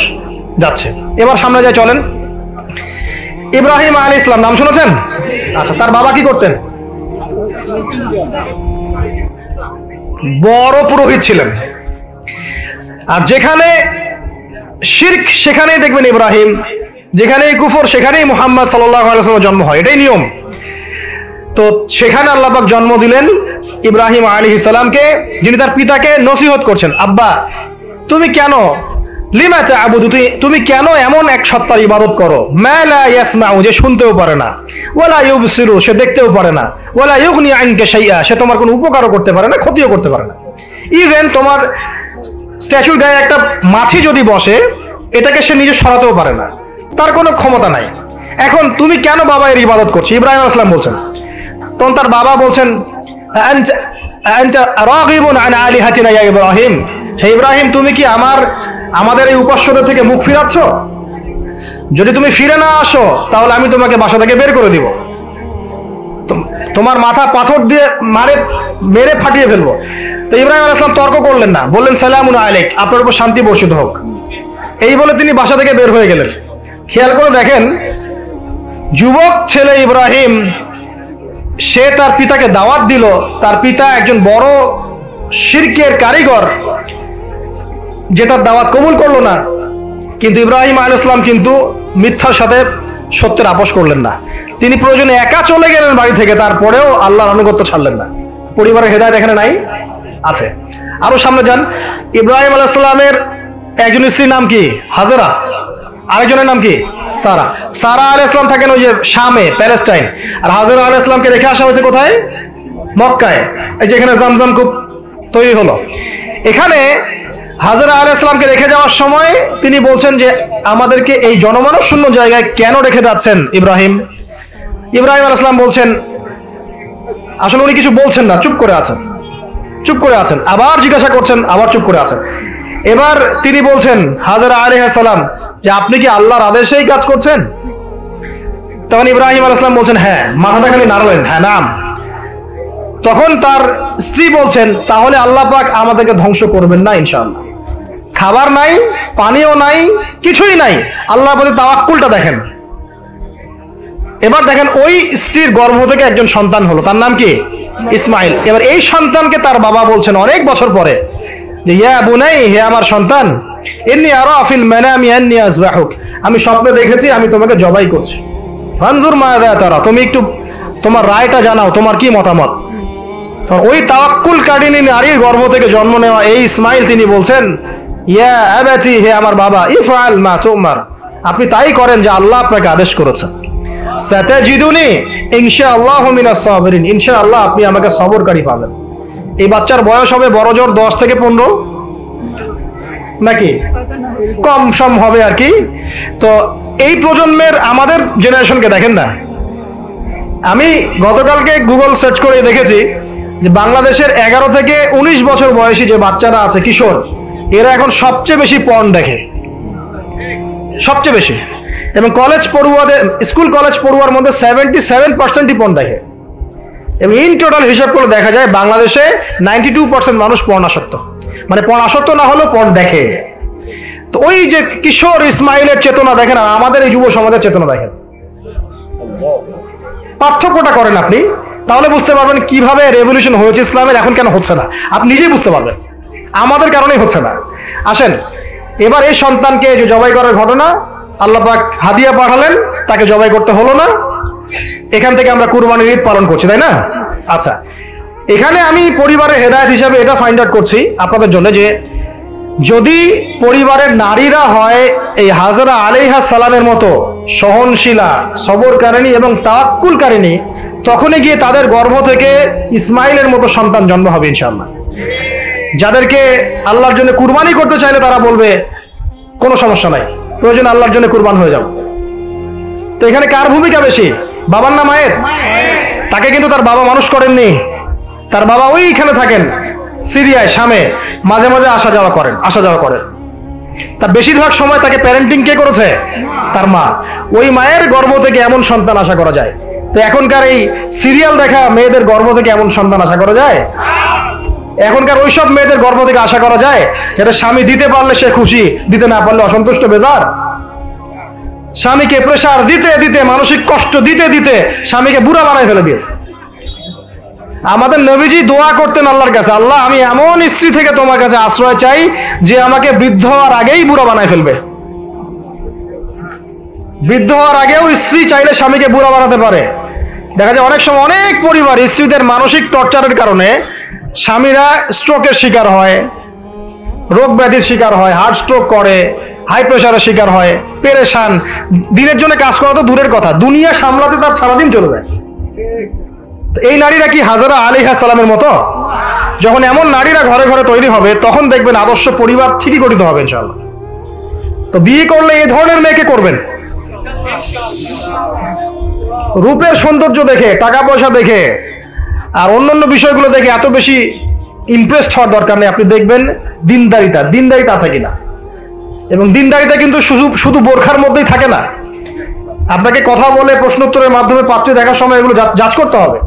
যাচ্ছে। এবার সামনে যাই, চলেন। ইব্রাহিম আলাইহিস সালাম নাম শুনেছেন? আচ্ছা, তার বাবা কি করতেন? বড় পুরোহিত ছিলেন। আর যেখানে শিরক সেখানেই দেখবেন ইব্রাহিম, যেখানেই কুফর সেখানেই মুহাম্মদ সাল্লাল্লাহু আলাইহি ওয়াসাল্লামের জন্ম হয়, এটাই নিয়ম। তো সেখানে আল্লাহ পাক জন্ম দিলেন ইব্রাহিম আলাইহিস সালামকে, যিনি তার পিতাকে নসিহত করছেন, আব্বা তুমি কেন লিমা তা'বুদু, তুমি কেন এমন এক সত্তার ইবাদত করো, মা লা ইয়াসমাউ, যে শুনতেও পারে না, ওয়ালা ইউবসিরু, সে দেখতেও পারে না, ওয়ালা ইউগনি আনকা শাইআ, সে তোমার কোনো উপকারও করতে পারে না, ক্ষতিও করতে পারে না। ইভেন তোমার স্ট্যাচুর গায়ে একটা মাছি যদি বসে, এটাকে সে নিজে সরাতেও পারে না, তার কোনো ক্ষমতা নাই। এখন তুমি কেন বাবা এর ইবাদত করছো? ইব্রাহিম আলাইহিস সালাম বলছেন। তখন তার বাবা বলছেন, আনতা রাগিবুন আন আলিহাতিনা ইয়া ইব্রাহিম, হে ইব্রাহিম তুমি কি আমাদের এই উপাস্যদের থেকে মুখ ফিরাচ্ছ? যদি তুমি ফিরে না আসো তাহলে আমি তোমাকে বাসা থেকে বের করে দিব, তোমার মাথা পাথর দিয়ে মেরে ফাটিয়ে ফেলবো। তো ইব্রাহিম আলাইহিস সালাম তর্ক করলেন না, বললেন সালামুন আলাইক, আপনার উপর শান্তি বর্ষিত হোক। এই বলে তিনি বাসা থেকে বের হয়ে গেলেন। খেয়াল করে দেখেন, যুবক ছেলে ইব্রাহিম, সে তার পিতাকে দাওয়াত দিল, তার পিতা একজন বড় শিরকের কারিগর, যে তার দাওয়াত কবুল করলো না। কিন্তু ইব্রাহিম আলাইহিস সালাম কিন্তু মিথ্যার সাথে সত্যের আপোষ করলেন না। তিনি প্রয়োজনে একা চলে গেলেন বাড়ি থেকে, তারপরেও আল্লাহর আনুগত্য ছাড়লেন না। পরিবারের হেদায়েত এখানে নাই? আছে। আরো সামনে যান, ইব্রাহিম আলাইহিস সালামের একজন স্ত্রীর নাম কি? হাজেরা, আরেকজনের নাম কি? সারা। সারা আলাইহিস সালাম থাকেন ওই যে শামে, প্যালেস্টাইন, আর হাজেরা আলাইহিস সালামকে রেখে আসা হয়েছে কোথায়? মক্কায়, এই যেখানে জামজাম কূপ তৈরি হলো। এখানে হাজেরা আলাইহিস সালামকে রেখে যাওয়ার সময় তিনি বলছেন যে আমাদেরকে এই জনমানব শূন্য জায়গায় কেন রেখে যাচ্ছেন ইব্রাহিম? ইব্রাহিম আলাইহিস সালাম বলছেন, আসলে উনি কিছু বলছেন না, চুপ করে আছেন, আবার জিজ্ঞাসা করছেন, আবার চুপ করে আছেন। এবার তিনি বলছেন হাজেরা আলাইহিস সালাম যে আপনি কি আল্লাহর আদেশেই কাজ করছেন? তখন ইব্রাহিম আলাইহিস সালাম বলছেন হ্যাঁ, মাথাটা খালি নাড়লেন, হ্যাঁ নাম। তখন তার স্ত্রী বলছেন তাহলে আল্লাহ পাক আমাদেরকে ধ্বংস করবেন না ইনশাআল্লাহ। খাবার নাই, পানিও নাই, কিছুই নাই, আল্লাহর প্রতি তাওয়াক্কুলটা দেখেন। এবার দেখেন ওই স্ত্রীর গর্ভ থেকে একজন সন্তান হলো, তার নাম কি? ইসমাইল। এবার এই সন্তানকে তার বাবা বলছেন অনেক বছর পরে যে ইয়া বুনাই, হে আমার সন্তান, ইন্নী আরা ফিল মানামি আন্নী আযবাহুক, আমি স্বপ্নে দেখেছি আমি তোমাকে জবাই করছি, ফানজুর মাযা তারা, তুমি একটু তোমার রায়টা জানাও, তোমার কি মতামত। ওই তাওয়াক্কুল কারিনী নারীর গর্ভ থেকে জন্ম নেওয়া এই ইসমাইল তিনি বলছেন ইয়া আবাতি, হে আমার বাবা, ইফআল মা তুমার, আপনি তাই করেন যে আল্লাহ আপনাকে আদেশ করেছেন। সাতাজিদুনি ইনশাআল্লাহু মিনাস সাবিরিন, ইনশাআল্লাহ আপনি আমাকে সবরকারী পাবেন। এই বাচ্চার বয়স হবে বড় জোর 10 থেকে 15, নাকি কম সম হবে আর কি। তো এই প্রজন্মের আমাদের জেনারেশনকে দেখেন না, আমি গতকালকে গুগল সার্চ করে দেখেছি যে বাংলাদেশের 11 থেকে 19 বছর বয়সী যে বাচ্চারা আছে, কিশোর, এরা এখন সবচেয়ে বেশি পর্ন দেখে, সবচেয়ে বেশি। এবং স্কুল কলেজ পড়ুয়ার মধ্যে 77%ই পর্ন দেখে। এবং ইন টোটাল হিসাব করে দেখা যায় বাংলাদেশে 92% মানুষ পর্ন আসক্ত, মানে পর্ন আসক্ত না হলেও পর্ন দেখে। তো ওই যে কিশোর ইসমাইলের চেতনা দেখেন আর আমাদের এই যুব সমাজের চেতনা দেখেন, পার্থক্যটা করেন আপনি, তাহলে বুঝতে পারবেন কিভাবে রেভলিউশন হয়েছে ইসলামের, এখন কেন হচ্ছে না আপনি নিজেই বুঝতে পারবেন। আমাদের কারণেই হচ্ছে না। আসেন এবার এই সন্তানকে যে জবাই করার ঘটনা, আল্লাহ পাক হাদিয়া পাঠালেন, তাকে জবাই করতে হলো না, এখান থেকে আমরা কুরবানির ঈদ পালন করছি, তাই না? আচ্ছা, এখানে আমি পরিবারের হেদায়েত হিসাবে এটা ফাইন্ড আউট করছি আপনাদের জন্য যে যদি পরিবারের নারীরা হয় এই হাজরা আলাইহা সালামের মতো সহনশীলা, সবরকারিণী এবং তাওয়াক্কুলকারিণী, তখনই গিয়ে তাদের গর্ভ থেকে ইসমাইলের মতো সন্তান জন্ম হবে ইনশাআল্লাহ। যাদেরকে আল্লাহর জন্য কুরবানি করতে চাইলে তারা বলবে কোনো সমস্যা নাই, প্রয়োজন আল্লাহর জন্য কুরবান হয়ে যাও। তো এখানে কার ভূমিকা বেশি, বাবার না মায়ের? তাকে কিন্তু তার বাবা মানুষ করেননি, তার বাবা ওইখানে থাকেন সিরিয়ায়, শামে, মাঝে মাঝে আসা যাওয়া করেন। তার বেশিরভাগ সময় তাকে প্যারেন্টিং কে করেছে? তার মা। ওই মায়ের গর্ভ থেকে এমন সন্তান আশা করা যায়? তো এখনকার এই সিরিয়াল দেখা মেয়েদের গর্ভ থেকে এমন সন্তান আশা করা যায়? এখনকার ওইসব মেয়েদের গর্ভ থেকে আশা করা যায় যেটা স্বামী দিতে পারলে সে খুশি, দিতে না পারলে অসন্তুষ্ট, বেজার? স্বামীকে প্রেসার দিতে দিতে, মানসিক কষ্ট দিতে দিতে স্বামীকে বুড়া বানায় ফেলে দিয়েছে। আমাদের নবীজি দোয়া করতেন আল্লাহর কাছে, আল্লাহ আমি এমন স্ত্রী থেকে তোমার কাছে আশ্রয় চাই যে আমাকে বৃদ্ধ হওয়ার আগেই বুড়া বানায় ফেলবে। বৃদ্ধ হওয়ার আগেও স্ত্রী চাইলে স্বামীকে বুড়া বানাতে পারে। দেখা যায় অনেক সময় অনেক পরিবার স্ত্রীদের মানসিক টর্চারের কারণে স্বামীরা স্ট্রোকের শিকার হয়, রোগ ব্যাধির শিকার হয়, হার্ট স্ট্রোক করে, হাই প্রেশারের শিকার হয়, পেরেশান, দিনের জন্য কাজ করা তো দূরের কথা, দুনিয়া সামলাতে তার সারাদিন চলে যায়। এই নারীরা কি হাজরা আলাইহা সালামের মতো? যখন এমন নারীরা ঘরে ঘরে তৈরি হবে তখন দেখবেন আদর্শ পরিবার ঠিকই গঠিত হবে ইনশাআল্লাহ। তো বিয়ে করলে এই ধরনের মেয়েকে করবেন। রূপের সৌন্দর্য দেখে, টাকা পয়সা দেখে আর অন্যান্য বিষয়গুলো দেখে এত বেশি ইমপ্রেসড হওয়ার দরকার নেই। আপনি দেখবেন দিনদারিতা আছে কিনা, এবং দিনদারিতা কিন্তু শুধু বোরখার মধ্যেই থাকে না। আপনাকে কথা বলে প্রশ্নোত্তরের মাধ্যমে পাত্রী দেখার সময় এগুলো যাচ করতে হবে।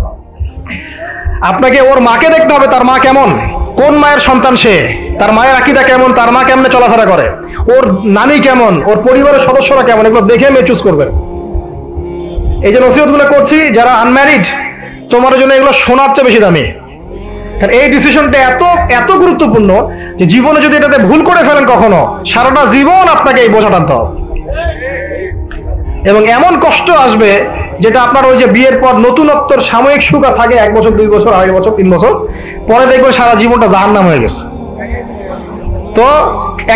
আপনাকে ওর মাকে দেখতে হবে, তার মা কেমন, কোন মায়ের সন্তান সে, তার মায়ের আকীদা কেমন, তার মা কেমনে চলাফেরা করে, ওর নানি কেমন, ওর পরিবারের সদস্যরা কেমন, এগুলো দেখে মেয়ে চুজ করবেন। এই যে নসিহতগুলো করছি, যারা আনম্যারিড তোমার জন্য এগুলো শোনার চেয়ে বেশি দামি। কারণ এই ডিসিশনটা এত গুরুত্বপূর্ণ যে জীবনে যদি এটাতে ভুল করে ফেলেন কখনো, সারাটা জীবন আপনাকে এই বোঝা টানতে হবে। এবং এমন কষ্ট আসবে যেটা আপনার ওই যে বিয়ের পর নতুনত্বর সাময়িক সুখ থাকে 1 বছর 2 বছর 2.5 বছর 3 বছর পরে দেখবেন সারা জীবনটা জাহান্নাম হয়ে গেছে। তো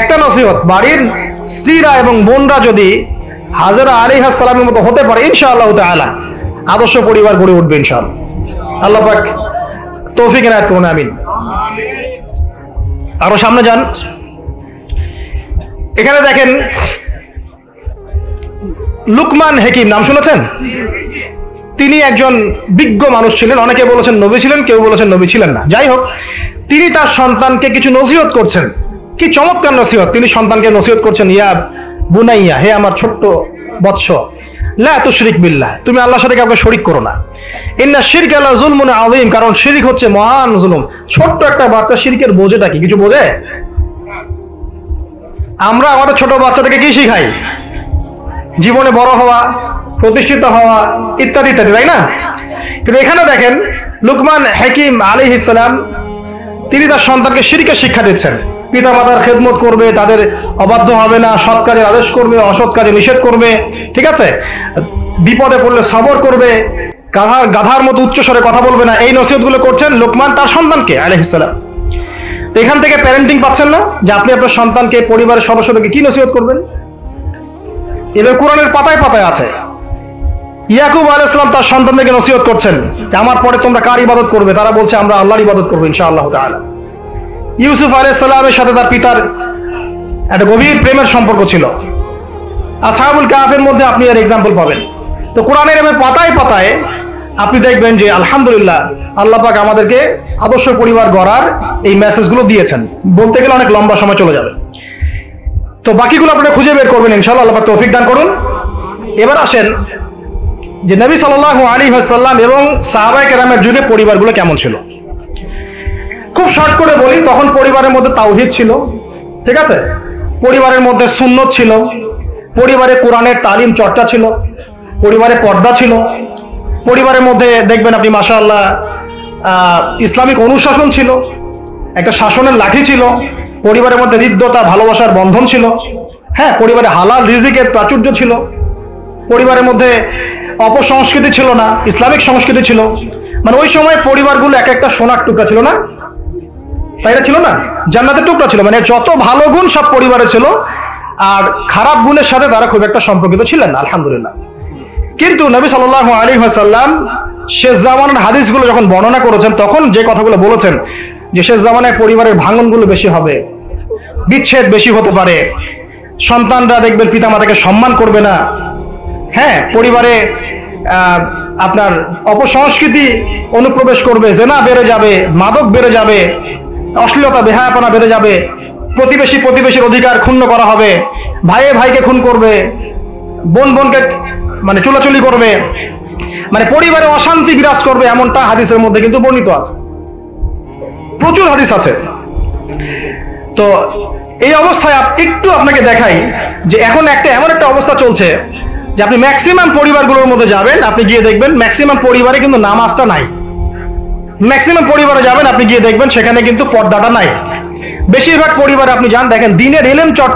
একটা নসিহত, বাড়ির স্ত্রীরা এবং বোনরা যদি হাজরা আলাইহিস সালামের মতো হতে পারে ইনশাআল্লাহ তাআলা আদর্শ পরিবার গড়ে উঠবে ইনশাআল্লাহ। আল্লাহ পাক তৌফিক এনায়েত করুন, আমিন। আরো সামনে যান, এখানে দেখেন লুকমান হাকিম, নাম শুনেছেন? তিনি একজন বিজ্ঞ মানুষ ছিলেন, অনেকে বলেছেন নবী ছিলেন, কেউ বলেছেন নবী ছিলেন না। যাই হোক, তিনি তার সন্তানকে কিছু নসিহত করছেন। কি চমৎকার নসিহত! তিনি সন্তানকে নসিহত করছেন, ইয়া বুনাইয়া, হে আমার ছোট্ট বৎস, লা তুশরিক বিল্লাহ, তুমি আল্লাহর সাথে কাউকে শরীক করো না। ইন্না শিরকা লা যুলমুন আযীম, কারণ শিরক হচ্ছে মহান জুলুম। ছোট্ট একটা বাচ্চা শিরকের বোঝেটা কি কিছু বোঝে? আমরা আমাদের ছোট বাচ্চাদেরকে কি শিখাই? জীবনে বড় হওয়া, প্রতিষ্ঠিত হওয়া, ইত্যাদি ইত্যাদি, তাই না? কিন্তু এখানে দেখেন লুকমান হাকিম আলাইহিস সালাম তিনি তার সন্তানকে শিরকের শিক্ষা দিচ্ছেন। পিতা মাতার খেদমত করবে, তাদের অবাধ্য হবে না, সৎ কাজের আদেশ করবে, অসৎ কাজে নিষেধ করবে, ঠিক আছে? বিপদে পড়লে সবর করবে, গাধার মতো উচ্চস্বরে কথা বলবে না। এই নসিহতগুলো করছেন লুকমান তার সন্তানকে আলাইহিস সালাম। এখান থেকে প্যারেন্টিং পাচ্ছেন না যে আপনি আপনার সন্তানকে, পরিবারের সদস্যদেরকে কি নসিহত করবেন? এবার কোরআনের পাতায় পাতায় আছে। ইয়াকুব আলাইহিস সালাম তার সন্তানদেরকে নসিহত করছেন যে আমার পরে তোমরা কার ইবাদত করবে? তারা বলছে আমরা আল্লাহর ইবাদত করবো ইনশাআল্লাহ তাআলা। ইউসুফ আলাইহিস সালামের সাথে তার পিতার একটা গভীর প্রেমের সম্পর্ক ছিল। আসহাবুল কাহফের মধ্যে আপনি এর এক্সাম্পল পাবেন। তো কোরআনের এভাবে পাতায় পাতায় আপনি দেখবেন যে আলহামদুলিল্লাহ আল্লাহ পাক আমাদেরকে আদর্শ পরিবার গড়ার এই মেসেজগুলো দিয়েছেন। বলতে গেলে অনেক লম্বা সময় চলে যাবে, তো বাকিগুলো আপনারা খুঁজে বের করবেন ইনশাআল্লাহ। আল্লাহ পাক তৌফিক দান করুন। এবার আসেন যে নবী সাল্লাল্লাহু আলাইহি ওয়াসাল্লাম এবং সাহাবায়ে কেরামের যুগে পরিবারগুলো কেমন ছিল। খুব শর্ট করে বলি, তখন পরিবারের মধ্যে তাওহীদ ছিল, ঠিক আছে? পরিবারের মধ্যে সুন্নত ছিল, পরিবারে কোরআনের তালিম চর্চা ছিল, পরিবারে পর্দা ছিল, পরিবারের মধ্যে দেখবেন আপনি মাশাআল্লাহ ইসলামিক অনুশাসন ছিল, একটা শাসনের লাঠি ছিল, পরিবারের মধ্যে হৃদ্যতা ভালোবাসার বন্ধন ছিল, হ্যাঁ, পরিবারে হালাল রিজিকের প্রাচুর্য ছিল, পরিবারের মধ্যে অপসংস্কৃতি ছিল না, ইসলামিক সংস্কৃতি ছিল। মানে ওই সময় পরিবারগুলো এক একটা সোনার টুকরা ছিল না, তাই না? ছিল না, জান্নাতের টুকরা ছিল। মানে যত ভালো গুণ সব পরিবারে ছিল, আর খারাপ গুণের সাথে তারা খুব একটা সম্পর্কিত ছিলেন না, আলহামদুলিল্লাহ। কিন্তু নবী সাল্লাল্লাহু আলাইহি ওয়াসাল্লাম শেষ জামানার হাদিসগুলো যখন বর্ণনা করেছেন, তখন যে কথাগুলো বলেছেন যে শেষ জামানায় পরিবারের ভাঙনগুলো বেশি হবে, বিচ্ছেদ বেশি হতে পারে, সন্তানরা দেখবেন পিতামাতাকে সম্মান করবে না, হ্যাঁ, পরিবারে আপনার অপসংস্কৃতি অনুপ্রবেশ করবে, জেনা বেড়ে যাবে, মাদক বেড়ে যাবে, অশ্লীলতা বেহায়াপনা বেড়ে যাবে, প্রতিবেশীর অধিকার ক্ষুণ্ণ করা হবে, ভাইয়ে ভাইকে খুন করবে, বোন বোনকে মানে চুলাচুলি করবে, মানে পরিবারে অশান্তি বিরাজ করবে, এমনটা হাদিসের মধ্যে কিন্তু বর্ণিত আছে, প্রচুর হাদিস আছে। তো এই অবস্থায় একটু আপনাকে দেখাই যে এখন এমন একটা অবস্থা চলছে যে আপনি ম্যাক্সিমাম পরিবারগুলোর মধ্যে যাবেন, আপনি গিয়ে দেখবেন ম্যাক্সিমাম পরিবারে কিন্তু নামাজটা নাই। ম্যাক্সিমাম পরিবারে যাবেন, আপনি গিয়ে দেখবেন সেখানে কিন্তু পর্দাটা নাই। বেশিরভাগ পরিবারে আপনি যান, দেখেন দিনের ইলম চর্চা